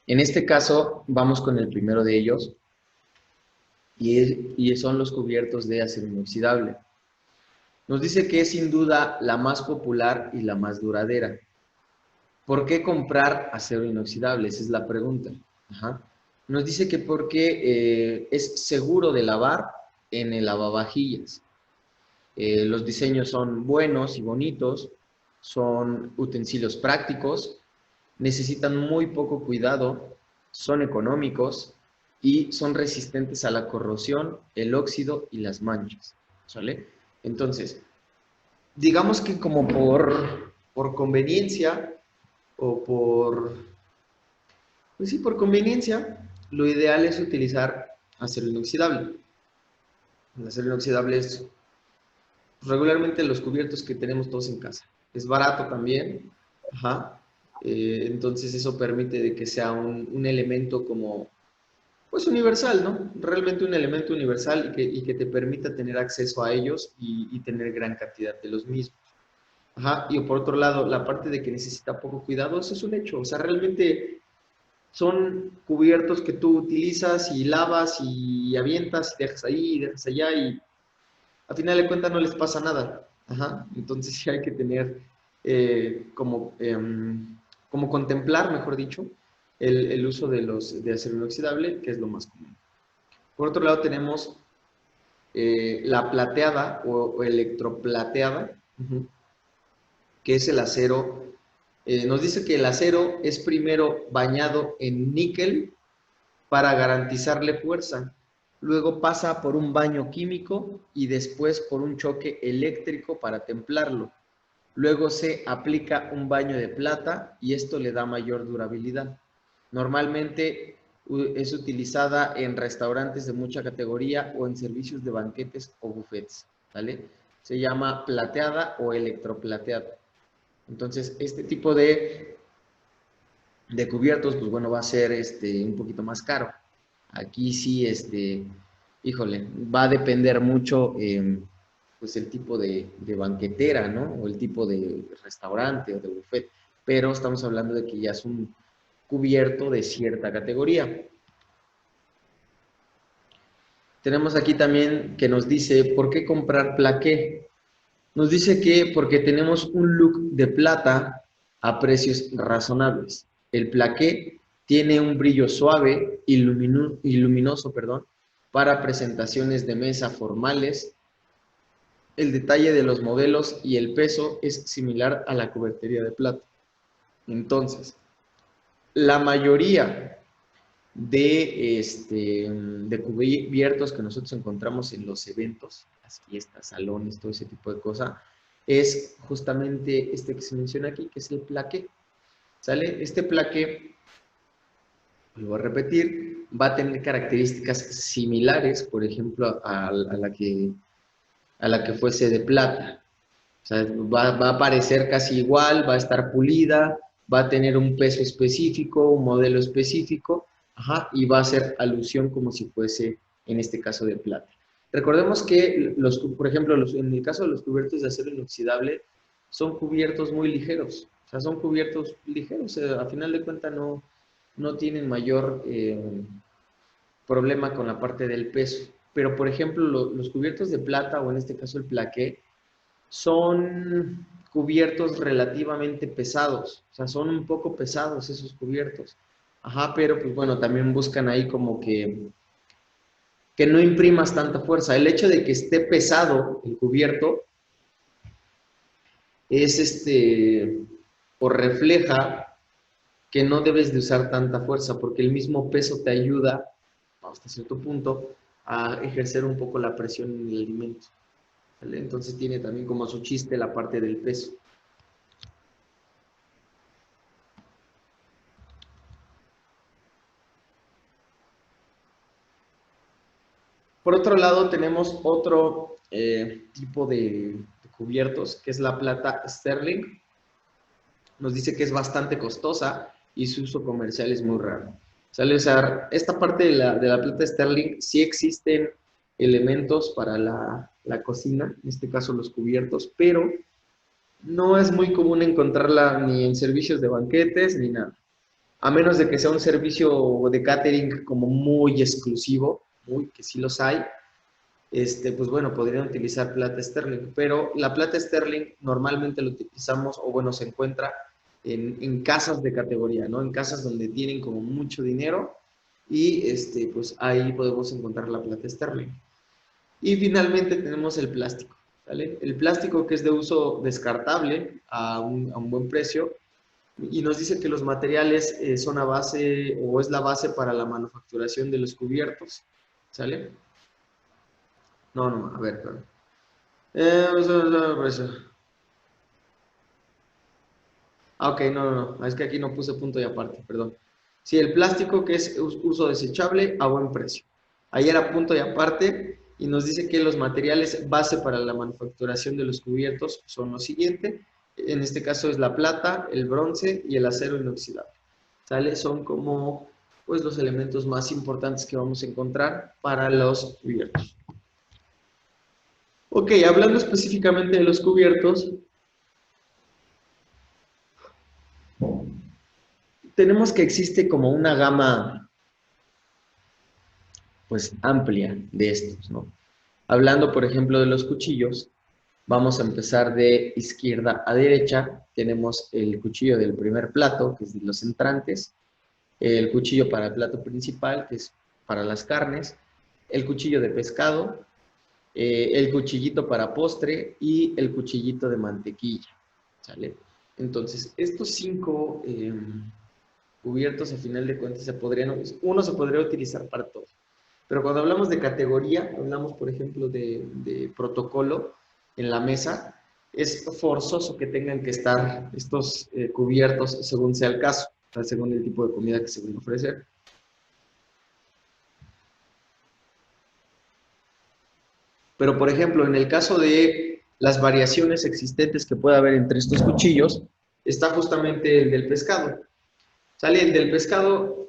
En este caso, vamos con el primero de ellos, y son los cubiertos de acero inoxidable. Nos dice que es sin duda la más popular y la más duradera. ¿Por qué comprar acero inoxidable? Esa es la pregunta. Ajá. Nos dice que porque es seguro de lavar en el lavavajillas. Los diseños son buenos y bonitos, son utensilios prácticos, necesitan muy poco cuidado, son económicos y son resistentes a la corrosión, el óxido y las manchas. ¿Sale? Entonces, digamos que como por conveniencia o pues sí, por conveniencia, lo ideal es utilizar acero inoxidable. El acero inoxidable es regularmente los cubiertos que tenemos todos en casa. Es barato también, ajá. Entonces eso permite de que sea un elemento como, pues universal, ¿no? Realmente un elemento universal y que te permita tener acceso a ellos y tener gran cantidad de los mismos. Ajá, y por otro lado, la parte de que necesita poco cuidado, eso es un hecho. O sea, realmente son cubiertos que tú utilizas y lavas y avientas y dejas ahí y dejas allá y a final de cuentas no les pasa nada. Ajá. Entonces sí hay que tener como contemplar, mejor dicho, el uso de acero inoxidable, que es lo más común. Por otro lado tenemos la plateada o electroplateada, que es el acero. Nos dice que el acero es primero bañado en níquel para garantizarle fuerza. Luego pasa por un baño químico y después por un choque eléctrico para templarlo. Luego se aplica un baño de plata y esto le da mayor durabilidad. Normalmente es utilizada en restaurantes de mucha categoría o en servicios de banquetes o buffets, ¿vale? Se llama plateada o electroplateada. Entonces, este tipo de cubiertos, pues bueno, va a ser un poquito más caro. Aquí sí, híjole, va a depender mucho, pues el tipo de banquetera, ¿no? O el tipo de restaurante o de buffet. Pero estamos hablando de que ya es un cubierto de cierta categoría. Tenemos aquí también que nos dice, ¿por qué comprar plaqué? Nos dice que porque tenemos un look de plata a precios razonables. El plaqué tiene un brillo suave y luminoso, perdón, para presentaciones de mesa formales. El detalle de los modelos y el peso es similar a la cubertería de plata. Entonces, la mayoría de cubiertos que nosotros encontramos en los eventos, las fiestas, salones, todo ese tipo de cosas, es justamente este que se menciona aquí, que es el plaqué. ¿Sale? Este plaqué, vuelvo a repetir, va a tener características similares, por ejemplo, a la que fuese de plata. O sea, va a parecer casi igual, va a estar pulida, va a tener un peso específico, un modelo específico, ajá, y va a hacer alusión como si fuese, en este caso, de plata. Recordemos que, por ejemplo, en el caso de los cubiertos de acero inoxidable, son cubiertos muy ligeros, o sea, son cubiertos ligeros, a final de cuentas no tienen mayor problema con la parte del peso. Pero, por ejemplo, los cubiertos de plata, o en este caso el plaqué, son cubiertos relativamente pesados, o sea, son un poco pesados esos cubiertos. Ajá, pero pues bueno, también buscan ahí como que no imprimas tanta fuerza. El hecho de que esté pesado el cubierto es o refleja que no debes de usar tanta fuerza, porque el mismo peso te ayuda, hasta cierto punto, a ejercer un poco la presión en el alimento. ¿Vale? Entonces tiene también como su chiste la parte del peso. Por otro lado, tenemos otro tipo de cubiertos, que es la plata Sterling. Nos dice que es bastante costosa y su uso comercial es muy raro. ¿Sale? O sea, esta parte de la plata Sterling, sí existen elementos para la cocina, en este caso los cubiertos, pero no es muy común encontrarla ni en servicios de banquetes ni nada. A menos de que sea un servicio de catering como muy exclusivo, que sí los hay, pues bueno, podrían utilizar plata sterling, pero la plata sterling normalmente lo utilizamos, o bueno, se encuentra en casas de categoría, ¿no? En casas donde tienen como mucho dinero y pues ahí podemos encontrar la plata sterling. Y finalmente tenemos el plástico, ¿vale? El plástico, que es de uso descartable a un buen precio, y nos dice que los materiales son a base, o es la base para la manufacturación de los cubiertos, ¿sale? No, a ver, perdón. Ok, no, es que aquí no puse punto y aparte, perdón. Sí, el plástico, que es uso desechable a buen precio. Ahí era punto y aparte, y nos dice que los materiales base para la manufacturación de los cubiertos son los siguientes. En este caso es la plata, el bronce y el acero inoxidable. ¿Sale? Son como pues los elementos más importantes que vamos a encontrar para los cubiertos. Ok, hablando específicamente de los cubiertos, tenemos que existe como una gama pues amplia de estos, ¿no? Hablando, por ejemplo, de los cuchillos, vamos a empezar de izquierda a derecha. Tenemos el cuchillo del primer plato, que es de los entrantes, el cuchillo para el plato principal, que es para las carnes, el cuchillo de pescado, el cuchillito para postre y el cuchillito de mantequilla, ¿sale? Entonces, estos 5 cubiertos, a final de cuentas, uno se podría utilizar para todo. Pero cuando hablamos de categoría, hablamos, por ejemplo, de protocolo en la mesa, es forzoso que tengan que estar estos cubiertos según sea el caso, según el tipo de comida que se van a ofrecer. Pero, por ejemplo, en el caso de las variaciones existentes que puede haber entre estos cuchillos, está justamente el del pescado. ¿Sale? El del pescado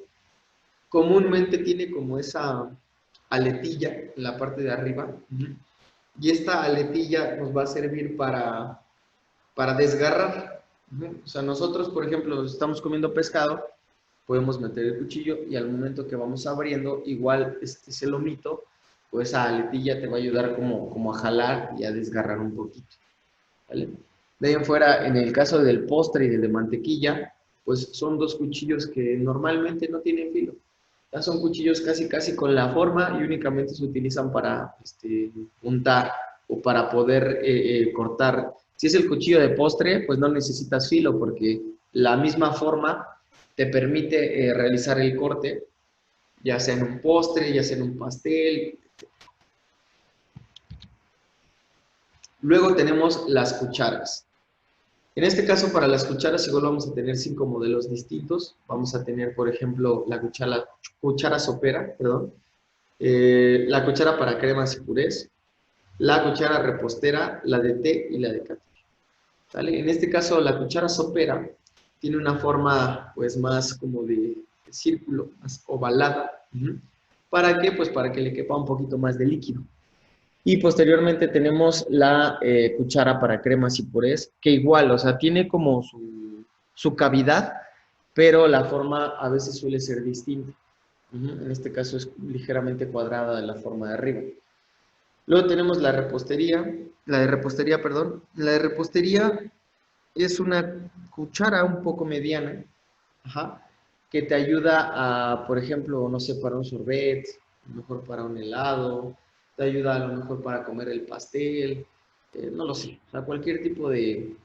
comúnmente tiene como esa aletilla en la parte de arriba. Y esta aletilla nos va a servir para desgarrar. O sea, nosotros, por ejemplo, estamos comiendo pescado, podemos meter el cuchillo y al momento que vamos abriendo, igual ese lomito, pues esa aletilla te va a ayudar como a jalar y a desgarrar un poquito. ¿Vale? De ahí en fuera, en el caso del postre y del de mantequilla, pues son dos cuchillos que normalmente no tienen filo. Ya son cuchillos casi con la forma y únicamente se utilizan para untar o para poder cortar. Si es el cuchillo de postre, pues no necesitas filo porque la misma forma te permite realizar el corte, ya sea en un postre, ya sea en un pastel. Luego tenemos las cucharas. En este caso, para las cucharas, igual vamos a tener 5 modelos distintos. Vamos a tener, por ejemplo, la cuchara sopera, perdón, la cuchara para cremas y purés, la cuchara repostera, la de té y la de café. ¿Vale? En este caso, la cuchara sopera tiene una forma pues más como de círculo, más ovalada. ¿Para qué? Pues para que le quepa un poquito más de líquido. Y posteriormente tenemos la cuchara para cremas y purés, que igual, o sea, tiene como su cavidad, pero la forma a veces suele ser distinta. En este caso es ligeramente cuadrada de la forma de arriba. Luego tenemos la de repostería, perdón. La de repostería es una cuchara un poco mediana, que te ayuda a, por ejemplo, no sé, para un sorbet, a lo mejor para un helado, te ayuda a lo mejor para comer el pastel, no lo sé, o sea, cualquier tipo de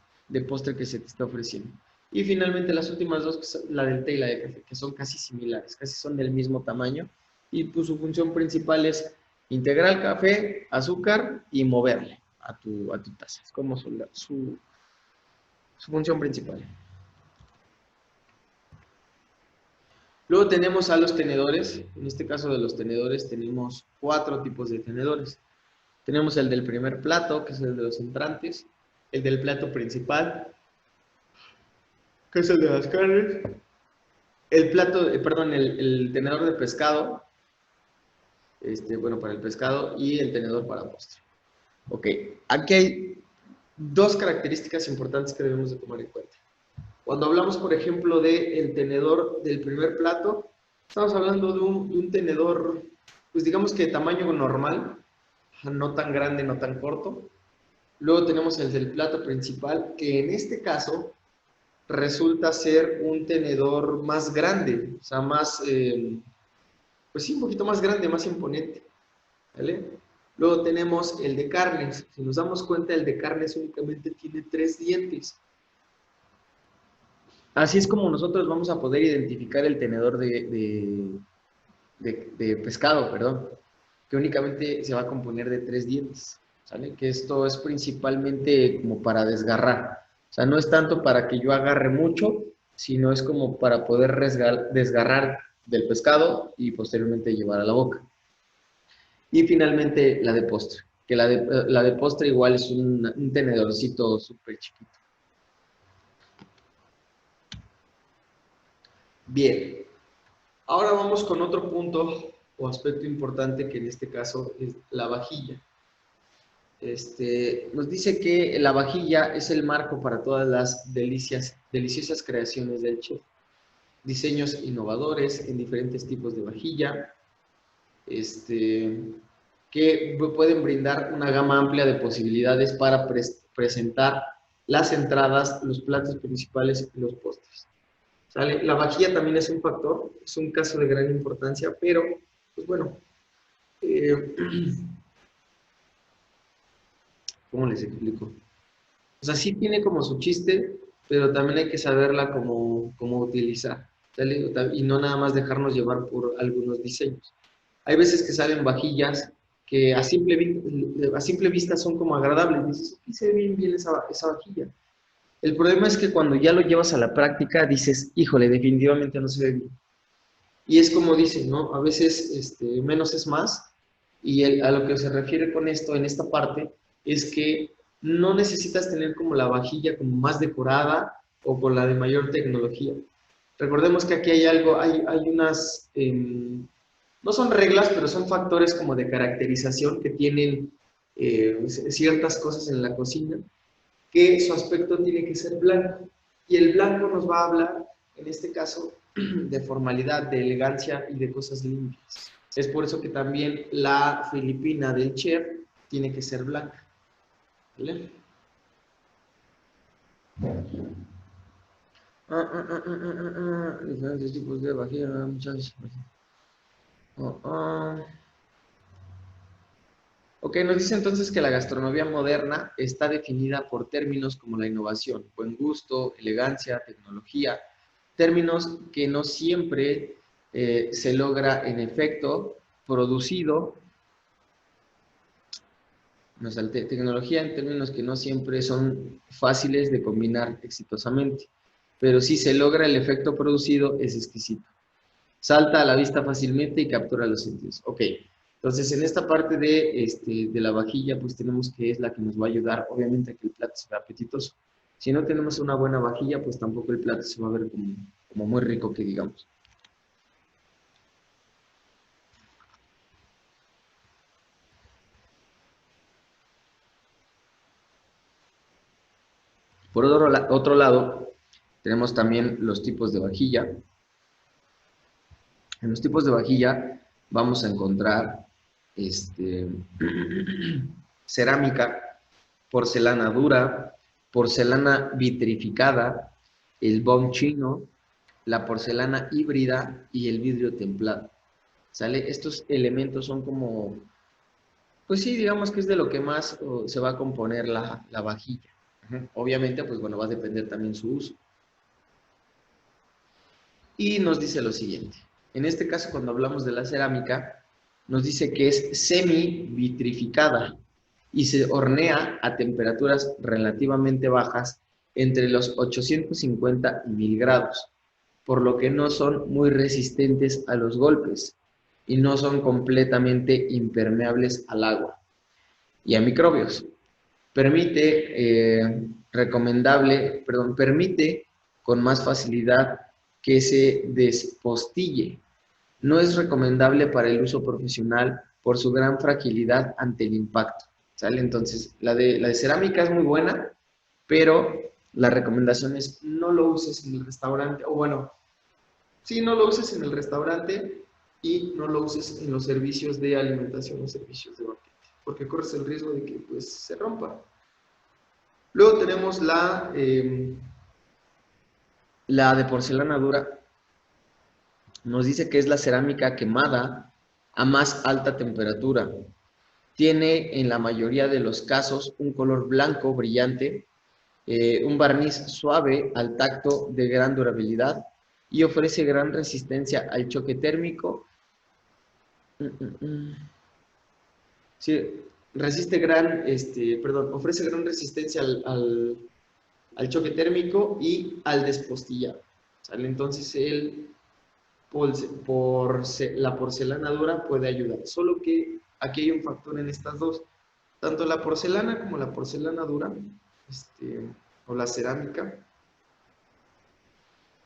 postre que se te esté ofreciendo. Y finalmente las últimas dos, que son la del té y la de café, que son casi similares, casi son del mismo tamaño, y pues su función principal es integrar el café, azúcar y moverle a tu taza. Es como su función principal. Luego tenemos a los tenedores. En este caso de los tenedores tenemos 4 tipos de tenedores. Tenemos el del primer plato, que es el de los entrantes, el del plato principal, que es el de las carnes, el tenedor de pescado, bueno, para el pescado, y el tenedor para postre. Ok, aquí hay 2 características importantes que debemos de tomar en cuenta. Cuando hablamos, por ejemplo, del tenedor del primer plato, estamos hablando de un tenedor, pues digamos que de tamaño normal, no tan grande, no tan corto. Luego tenemos el del plato principal, que en este caso resulta ser un tenedor más grande, o sea, más, pues sí, un poquito más grande, más imponente, ¿vale? Luego tenemos el de carnes. Si nos damos cuenta, el de carnes únicamente tiene 3 dientes. Así es como nosotros vamos a poder identificar el tenedor de pescado, perdón, que únicamente se va a componer de 3 dientes, ¿sale? Que esto es principalmente como para desgarrar. O sea, no es tanto para que yo agarre mucho, sino es como para poder desgarrar del pescado y posteriormente llevar a la boca. Y finalmente la de postre, que la de postre igual es un tenedorcito súper chiquito. Bien, ahora vamos con otro punto o aspecto importante que en este caso es la vajilla. Nos dice que la vajilla es el marco para todas las deliciosas creaciones del chef. Diseños innovadores en diferentes tipos de vajilla, que pueden brindar una gama amplia de posibilidades para presentar las entradas, los platos principales y los postres. ¿Sale? La vajilla también es un factor, es un caso de gran importancia, pero, pues bueno, ¿cómo les explico? O sea, sí tiene como su chiste, pero también hay que saberla cómo utilizar, ¿sale? Y no nada más dejarnos llevar por algunos diseños. Hay veces que salen vajillas que a simple vista son como agradables. Dices, aquí se ve bien esa vajilla. El problema es que cuando ya lo llevas a la práctica, dices, híjole, definitivamente no se ve bien. Y es como dicen, ¿no? A veces menos es más. Y a lo que se refiere con esto, en esta parte, es que no necesitas tener como la vajilla como más decorada o con la de mayor tecnología. Recordemos que aquí hay algo, hay unas, no son reglas, pero son factores como de caracterización que tienen ciertas cosas en la cocina, que su aspecto tiene que ser blanco. Y el blanco nos va a hablar, en este caso, de formalidad, de elegancia y de cosas limpias. Es por eso que también la filipina del chef tiene que ser blanca. ¿Vale? Diferentes tipos de vajilla, muchas. Ok, nos dice entonces que la gastronomía moderna está definida por términos como la innovación, buen gusto, elegancia, tecnología, términos que no siempre se logra en efecto producido, me salté, tecnología en términos que no siempre son fáciles de combinar exitosamente, pero si se logra el efecto producido es exquisito. Salta a la vista fácilmente y captura los sentidos. Ok, entonces en esta parte de la vajilla, pues tenemos que es la que nos va a ayudar, obviamente, a que el plato sea apetitoso. Si no tenemos una buena vajilla, pues tampoco el plato se va a ver como muy rico, que digamos. Por otro lado, tenemos también los tipos de vajilla. En los tipos de vajilla vamos a encontrar cerámica, porcelana dura, porcelana vitrificada, el bone chino, la porcelana híbrida y el vidrio templado. ¿Sale? Estos elementos son como, pues sí, digamos que es de lo que más se va a componer la vajilla. Obviamente, pues bueno, va a depender también su uso. Y nos dice lo siguiente. En este caso, cuando hablamos de la cerámica, nos dice que es semi-vitrificada y se hornea a temperaturas relativamente bajas entre los 850 y 1000 grados, por lo que no son muy resistentes a los golpes y no son completamente impermeables al agua y a microbios. Permite con más facilidad que se despostille. No es recomendable para el uso profesional por su gran fragilidad ante el impacto. ¿Sale? Entonces, la de cerámica es muy buena, pero la recomendación es no lo uses en el restaurante, o bueno, sí, no lo uses en el restaurante y no lo uses en los servicios de alimentación o servicios de banquete, porque corres el riesgo de que pues se rompa. Luego tenemos la de porcelana dura. Nos dice que es la cerámica quemada a más alta temperatura. Tiene en la mayoría de los casos un color blanco brillante, un barniz suave al tacto de gran durabilidad y ofrece gran resistencia al choque térmico. Sí, ofrece gran resistencia al choque térmico y al despostillado. ¿Sale? Entonces la porcelana dura puede ayudar. Solo que aquí hay un factor en estas dos. Tanto la porcelana como la porcelana dura, o la cerámica,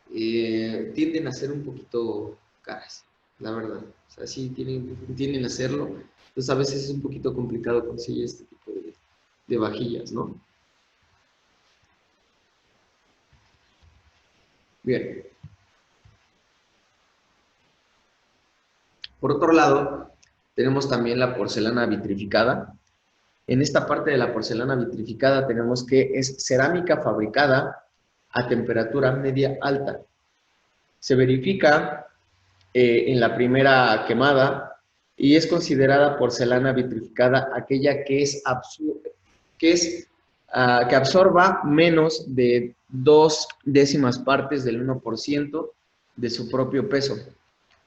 tienden a ser un poquito caras, la verdad. O sea, sí tienden a hacerlo. Entonces a veces es un poquito complicado conseguir este tipo de vajillas, ¿no? Bien. Por otro lado, tenemos también la porcelana vitrificada. En esta parte de la porcelana vitrificada tenemos que es cerámica fabricada a temperatura media alta. Se verifica en la primera quemada y es considerada porcelana vitrificada aquella que absorba menos de 2/10 partes del 1% de su propio peso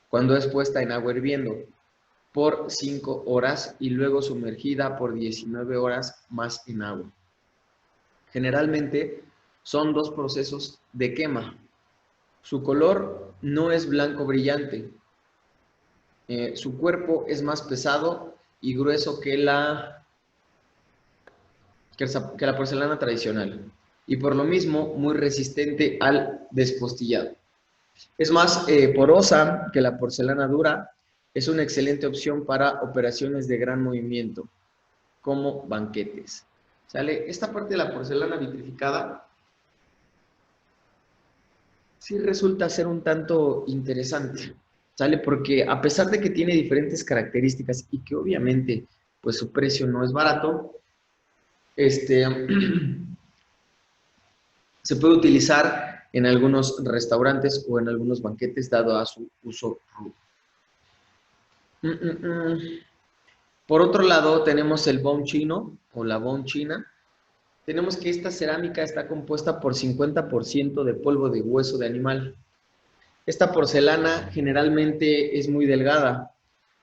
cuando es puesta en agua hirviendo por 5 horas y luego sumergida por 19 horas más en agua. Generalmente son 2 procesos de quema. Su color no es blanco brillante. Su cuerpo es más pesado y grueso que la porcelana tradicional y por lo mismo muy resistente al despostillado. Es más porosa que la porcelana dura. Es una excelente opción para operaciones de gran movimiento, como banquetes. ¿Sale? Esta parte de la porcelana vitrificada sí resulta ser un tanto interesante, ¿sale? Porque a pesar de que tiene diferentes características y que obviamente pues su precio no es barato, se puede utilizar en algunos restaurantes o en algunos banquetes dado a su uso rudo. Por otro lado, tenemos el bone chino o la bone china. Tenemos que esta cerámica está compuesta por 50% de polvo de hueso de animal. Esta porcelana generalmente es muy delgada.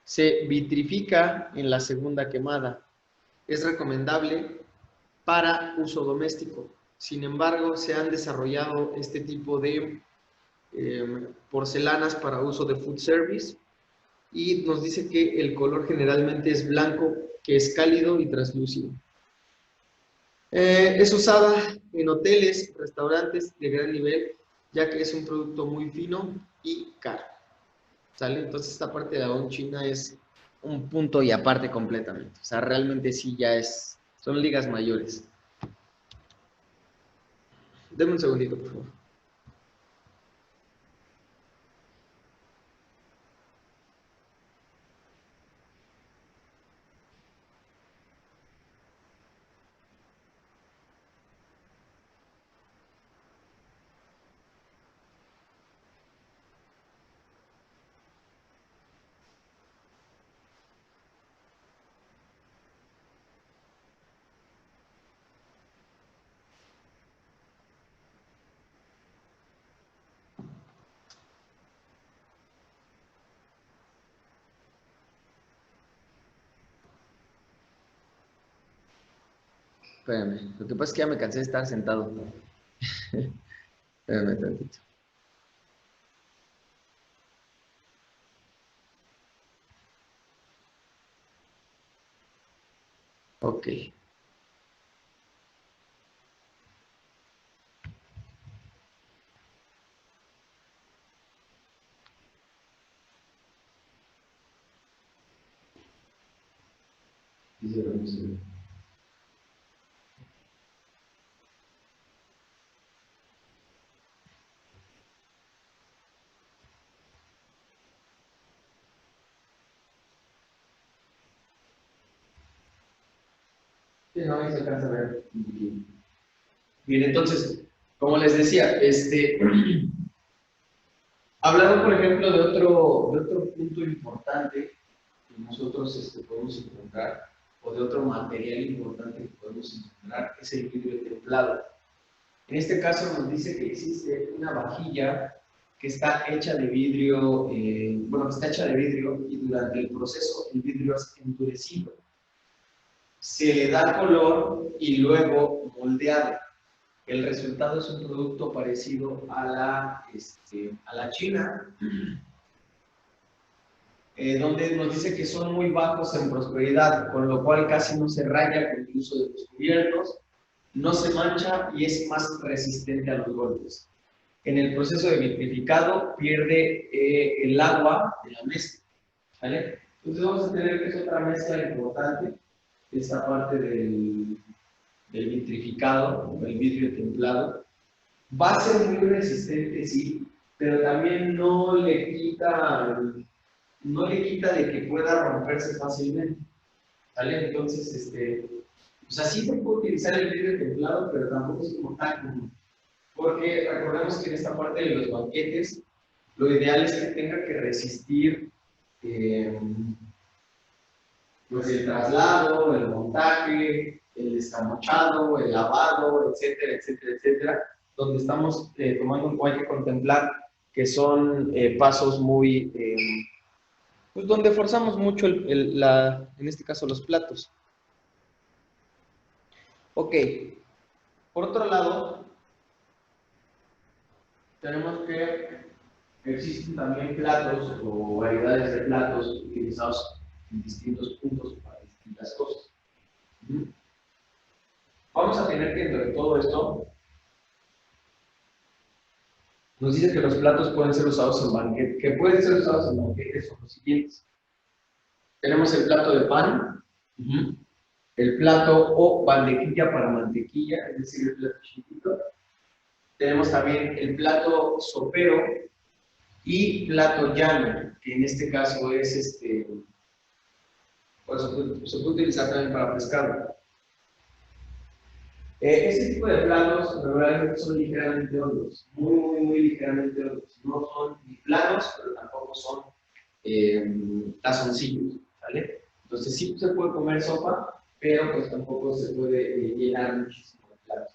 Se vitrifica en la segunda quemada. Es recomendable para uso doméstico. Sin embargo, se han desarrollado este tipo de porcelanas para uso de food service y nos dice que el color generalmente es blanco, que es cálido y translúcido. Es usada en hoteles, restaurantes de gran nivel, ya que es un producto muy fino y caro. ¿Sale? Entonces esta parte de la Gong China es un punto y aparte completamente. O sea, realmente sí ya son ligas mayores. Deme un segundito, por favor. Espérame, lo que pasa es que ya me cansé de estar sentado. Espérame tantito. Ok. Sí, no, ahí se alcanza a ver. Bien, entonces, como les decía, hablando, por ejemplo, de otro punto importante que nosotros podemos encontrar, o de otro material importante que podemos encontrar, es el vidrio templado. En este caso nos dice que existe una vajilla que está hecha de vidrio, bueno, que está hecha de vidrio y durante el proceso el vidrio es endurecido. Se le da color y luego moldeado. El resultado es un producto parecido a la china, donde nos dice que son muy bajos en prosperidad, con lo cual casi no se raya con el uso de los cubiertos, no se mancha y es más resistente a los golpes. En el proceso de vitrificado pierde el agua de la mezcla, ¿vale? Entonces vamos a tener que es otra mezcla importante, esta parte del vitrificado, o el vidrio templado. Va a ser muy resistente, sí, pero también no le quita de que pueda romperse fácilmente, ¿vale? Entonces, pues así se puede utilizar el vidrio templado, pero tampoco es como tan común. Porque recordemos que en esta parte de los banquetes, lo ideal es que tenga que resistir pues el traslado, el montaje, el escamochado, el lavado, etcétera, etcétera, etcétera, donde estamos tomando en cuenta que contemplar que son pasos muy, pues donde forzamos mucho en este caso los platos. Ok, por otro lado, tenemos que existen también platos o variedades de platos utilizados en distintos puntos para distintas cosas. Vamos a tener que dentro de todo esto, nos dice que los platos pueden ser usados en banquetes, que pueden ser usados en banquetes son los siguientes. Tenemos el plato de pan, el plato o bandequilla para mantequilla, es decir, el plato chiquito. Tenemos también el plato sopero y plato llano, que en este caso es pues, se puede utilizar también para pescado. Este tipo de platos regularmente son ligeramente hondos, muy, muy, muy ligeramente hondos. No son ni planos, pero tampoco son tazoncillos, ¿vale? Entonces sí se puede comer sopa, pero pues tampoco se puede llenar muchísimo de plato.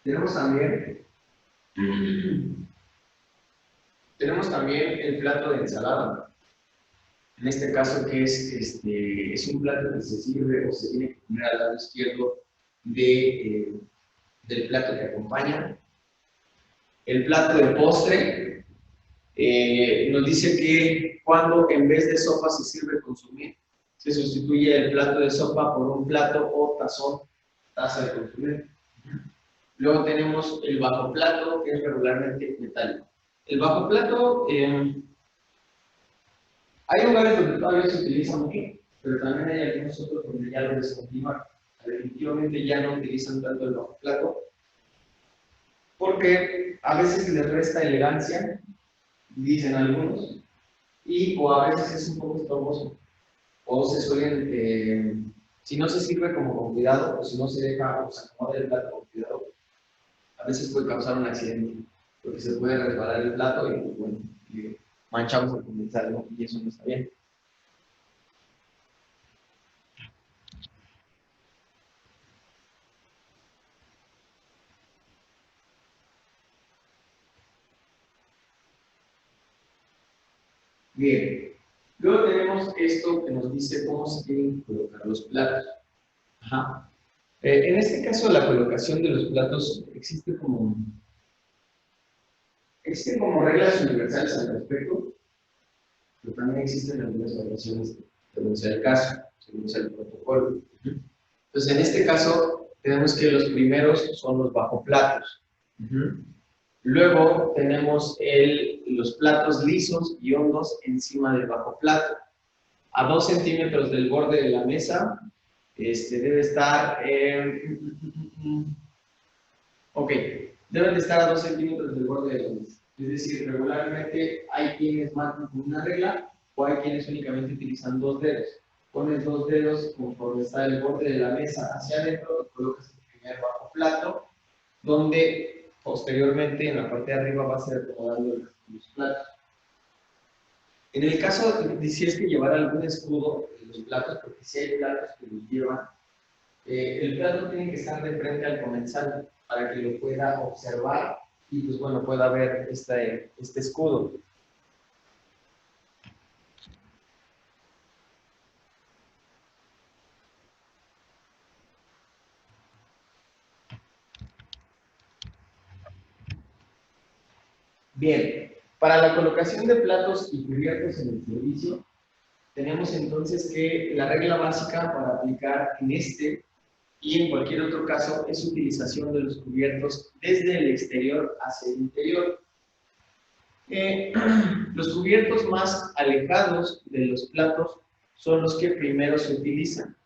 Tenemos también el plato de ensalada. En este caso, que es un plato que se sirve o se tiene que comer al lado izquierdo del plato que acompaña. El plato de postre nos dice que cuando en vez de sopa se sirve consomé, se sustituye el plato de sopa por un plato o tazón, taza de consomé. Luego tenemos el bajo plato, que es regularmente metálico. El bajo plato, hay lugares donde todavía se utiliza mucho, pero también hay algunos otros donde ya lo descontinuaron. Definitivamente ya no utilizan tanto el bajo plato, porque a veces les resta elegancia, dicen algunos, o a veces es un poco estorboso, o se suelen, si no se sirve como con cuidado, o si no se deja, o se acomoda el plato con cuidado, a veces puede causar un accidente, porque se puede resbalar el plato y, bueno, manchamos el comensal, ¿no? Y eso no está bien. Bien, luego tenemos esto que nos dice cómo se tienen que colocar los platos. Ajá. En este caso, la colocación de los platos existen como reglas universales al respecto, pero también existen algunas variaciones según sea el caso, según sea el protocolo. Entonces, en este caso, tenemos que los primeros son los bajoplatos. Luego tenemos los platos lisos y hondos encima del bajoplato. A 2 centímetros del borde de la mesa, debe estar, deben de estar a 2 centímetros del borde de la mesa. Es decir, regularmente hay quienes marcan con una regla o hay quienes únicamente utilizan 2 dedos. Pones 2 dedos conforme está el borde de la mesa hacia adentro y colocas el primer bajo plato, donde posteriormente en la parte de arriba va a ser acomodando los platos. En el caso de si es que llevar algún escudo en los platos, porque si hay platos que los llevan, el plato tiene que estar de frente al comensal para que lo pueda observar y pues bueno, pueda ver este escudo. Bien, para la colocación de platos y cubiertos en el servicio, tenemos entonces que la regla básica para aplicar en este y en cualquier otro caso es utilización de los cubiertos desde el exterior hacia el interior. Los cubiertos más alejados de los platos son los que primero se utilizan,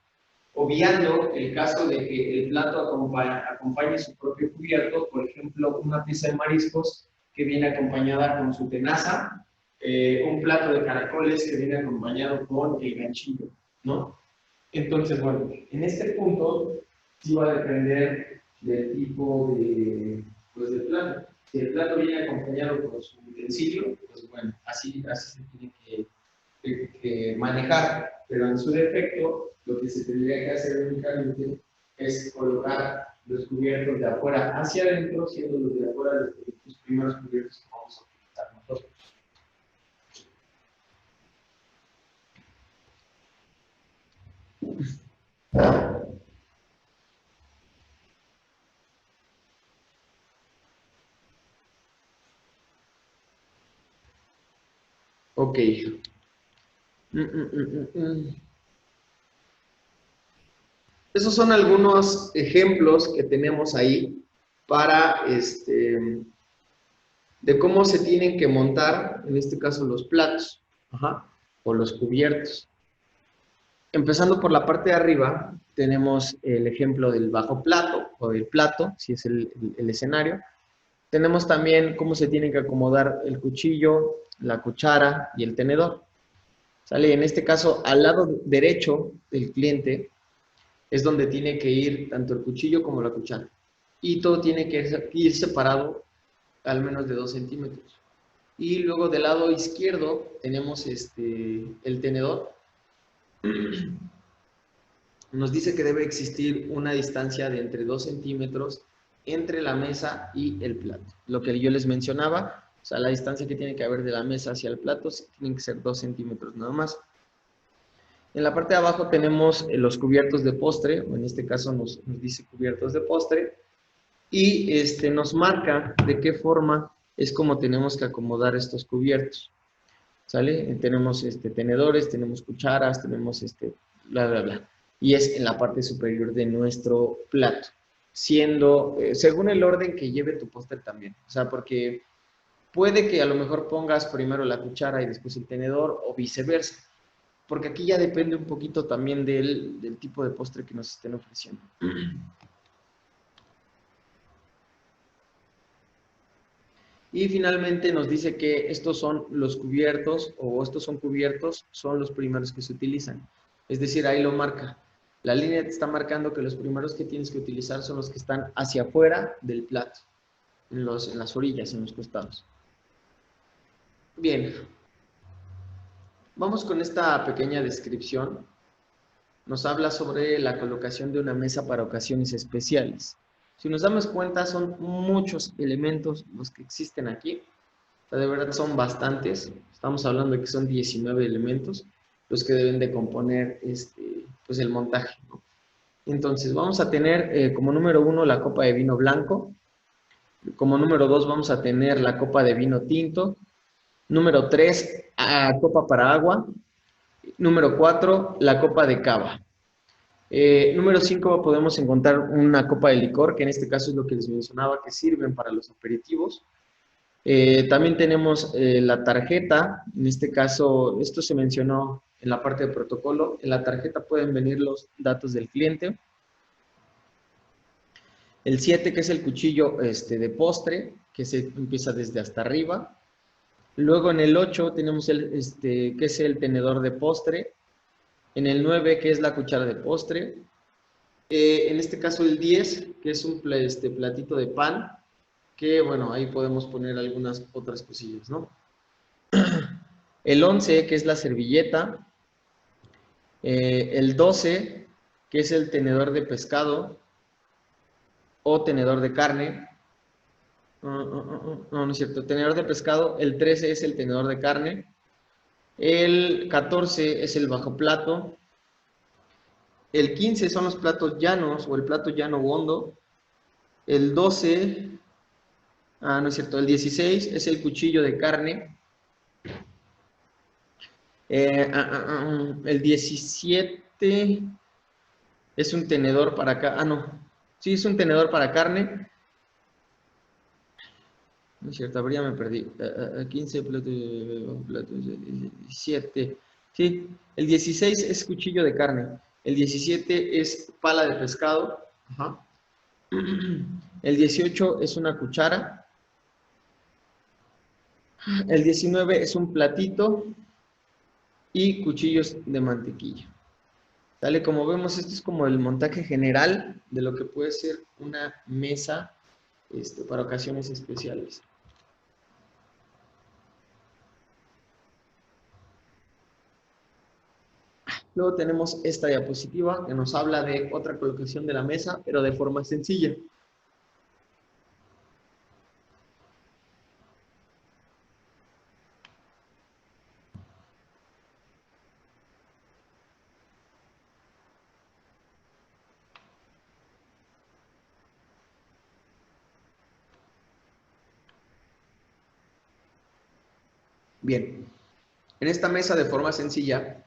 obviando el caso de que el plato acompañe su propio cubierto, por ejemplo, una pieza de mariscos que viene acompañada con su tenaza, un plato de caracoles que viene acompañado con el ganchillo, ¿no? Entonces, bueno, en este punto sí va a depender del tipo de plato. Si el plato viene acompañado con su utensilio, pues bueno, así se tiene que manejar, pero en su defecto, lo que se tendría que hacer únicamente es colocar los cubiertos de afuera hacia adentro, siendo los de afuera los primeros cubiertos que vamos a utilizar nosotros. Ok. Esos son algunos ejemplos que tenemos ahí para de cómo se tienen que montar, en este caso, los platos o los cubiertos. Empezando por la parte de arriba, tenemos el ejemplo del bajo plato o del plato, si es el escenario. Tenemos también cómo se tienen que acomodar el cuchillo, la cuchara y el tenedor. ¿Sale? En este caso, al lado derecho del cliente es donde tiene que ir tanto el cuchillo como la cuchara. Y todo tiene que ir separado al menos de 2 centímetros. Y luego del lado izquierdo tenemos el tenedor. Nos dice que debe existir una distancia de entre 2 centímetros entre la mesa y el plato. Lo que yo les mencionaba, o sea, la distancia que tiene que haber de la mesa hacia el plato tiene que ser 2 centímetros nada más. En la parte de abajo tenemos los cubiertos de postre, o en este caso nos dice cubiertos de postre, y nos marca de qué forma es como tenemos que acomodar estos cubiertos, ¿sale? Tenemos tenedores, tenemos cucharas, tenemos bla, bla, bla, y es en la parte superior de nuestro plato, siendo, según el orden que lleve tu postre también, o sea, porque puede que a lo mejor pongas primero la cuchara y después el tenedor, o viceversa, porque aquí ya depende un poquito también del tipo de postre que nos estén ofreciendo. Y finalmente nos dice que estos son los cubiertos, o estos son cubiertos, son los primeros que se utilizan. Es decir, ahí lo marca. La línea te está marcando que los primeros que tienes que utilizar son los que están hacia afuera del plato, en las orillas, en los costados. Bien, vamos con esta pequeña descripción. Nos habla sobre la colocación de una mesa para ocasiones especiales. Si nos damos cuenta, son muchos elementos los que existen aquí. O sea, de verdad son bastantes. Estamos hablando de que son 19 elementos los que deben de componer pues el montaje, ¿no? Entonces, vamos a tener como número 1 la copa de vino blanco. Como número 2 vamos a tener la copa de vino tinto. Número 3, copa para agua. Número 4, la copa de cava. Número 5 podemos encontrar una copa de licor, que en este caso es lo que les mencionaba, que sirven para los aperitivos. También tenemos la tarjeta, en este caso, esto se mencionó en la parte de protocolo. En la tarjeta pueden venir los datos del cliente. El 7, que es el cuchillo de postre, que se empieza desde hasta arriba. Luego en el 8 tenemos que es el tenedor de postre. En el 9, que es la cuchara de postre. En este caso el 10, que es un platito de pan, que bueno, ahí podemos poner algunas otras cosillas, ¿no? El 11, que es la servilleta. El 12, que es el tenedor de pescado o tenedor de carne. No, no es cierto. Tenedor de pescado. El 13 es el tenedor de carne. El 14 es el bajo plato. El 15 son los platos llanos o el plato llano o hondo. El 12, no es cierto, el 16 es el cuchillo de carne. El 17 es un tenedor para acá. No. Sí, es un tenedor para carne. No es cierto, ya me perdí. 15 platos, 17. Sí, el 16 es cuchillo de carne. El 17 es pala de pescado. Ajá. El 18 es una cuchara. El 19 es un platito y cuchillos de mantequilla. ¿Sale? Como vemos, esto es como el montaje general de lo que puede ser una mesa para ocasiones especiales. Luego tenemos esta diapositiva que nos habla de otra colocación de la mesa, pero de forma sencilla. Bien, en esta mesa de forma sencilla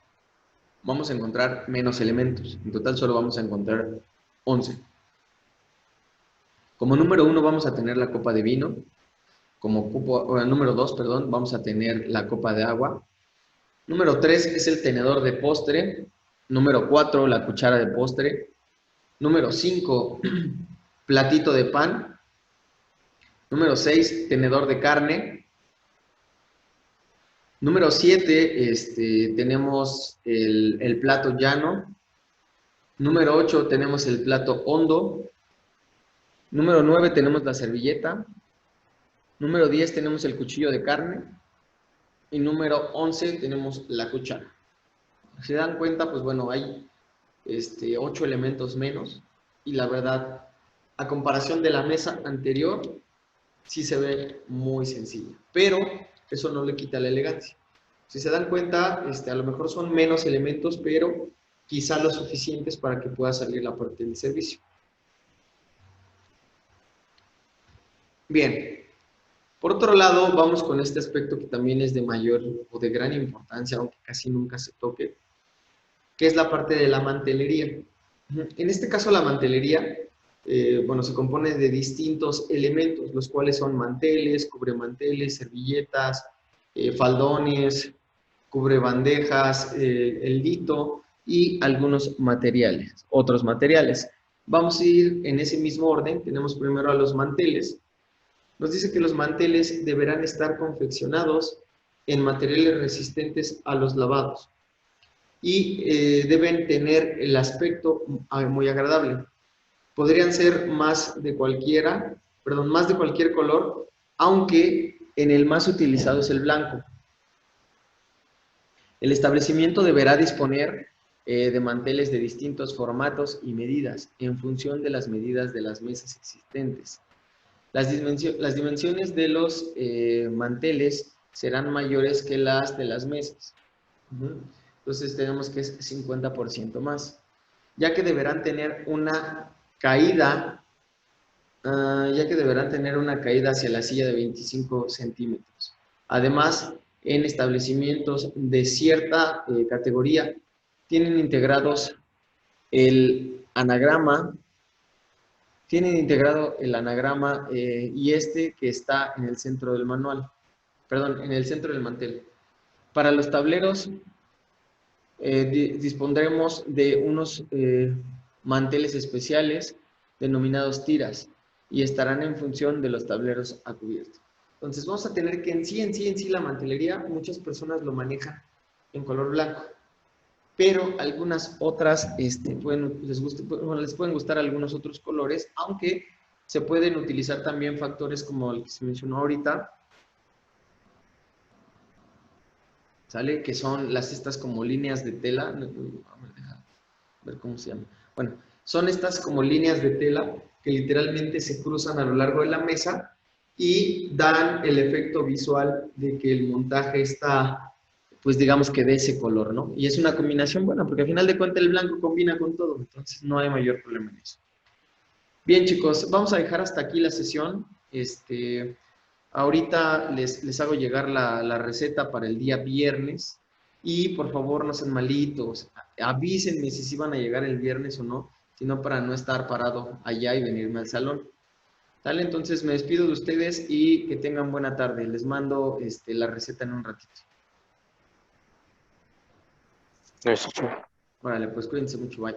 vamos a encontrar menos elementos. En total solo vamos a encontrar 11. Como número 1 vamos a tener la copa de vino. Como número 2, perdón, vamos a tener la copa de agua. Número 3 es el tenedor de postre. Número 4, la cuchara de postre. Número 5, platito de pan. Número 6, tenedor de carne. Número 7, tenemos el plato llano. Número 8, tenemos el plato hondo. Número 9, tenemos la servilleta. Número 10, tenemos el cuchillo de carne. Y número 11, tenemos la cuchara. Si se dan cuenta, pues bueno, hay 8 elementos menos. Y la verdad, a comparación de la mesa anterior, sí se ve muy sencilla. Pero eso no le quita la elegancia. Si se dan cuenta, a lo mejor son menos elementos, pero quizá lo suficientes para que pueda salir la parte del servicio. Bien, por otro lado, vamos con este aspecto que también es de mayor o de gran importancia, aunque casi nunca se toque, que es la parte de la mantelería. En este caso, la mantelería, bueno, se compone de distintos elementos, los cuales son manteles, cubremanteles, servilletas, faldones, cubrebandejas, el dito y algunos materiales, otros materiales. Vamos a ir en ese mismo orden. Tenemos primero a los manteles. Nos dice que los manteles deberán estar confeccionados en materiales resistentes a los lavados y deben tener el aspecto muy agradable. Podrían ser más de cualquier color, aunque en el más utilizado es el blanco. El establecimiento deberá disponer de manteles de distintos formatos y medidas en función de las medidas de las mesas existentes. Las dimensiones de los manteles serán mayores que las de las mesas. Entonces tenemos que es 50% más, ya que deberán tener una caída, hacia la silla de 25 centímetros. Además, en establecimientos de cierta categoría, tienen integrados el anagrama, y que está en el centro del manual, perdón, en el centro del mantel. Para los tableros dispondremos de unos manteles especiales denominados tiras y estarán en función de los tableros a cubierto. Entonces vamos a tener que en sí la mantelería, muchas personas lo manejan en color blanco, pero algunas otras les pueden gustar algunos otros colores, aunque se pueden utilizar también factores como el que se mencionó ahorita, ¿sale? Que son estas como líneas de tela, a ver cómo se llama. Bueno, son estas como líneas de tela que literalmente se cruzan a lo largo de la mesa y dan el efecto visual de que el montaje está, pues digamos que de ese color, ¿no? Y es una combinación buena, porque al final de cuentas el blanco combina con todo, entonces no hay mayor problema en eso. Bien, chicos, vamos a dejar hasta aquí la sesión. Ahorita les hago llegar la receta para el día viernes y por favor no sean malitos, avísenme si van a llegar el viernes o no, sino para no estar parado allá y venirme al salón. ¿Vale? Entonces me despido de ustedes y que tengan buena tarde. Les mando la receta en un ratito. Eso, chef. Órale, pues cuídense mucho, bye.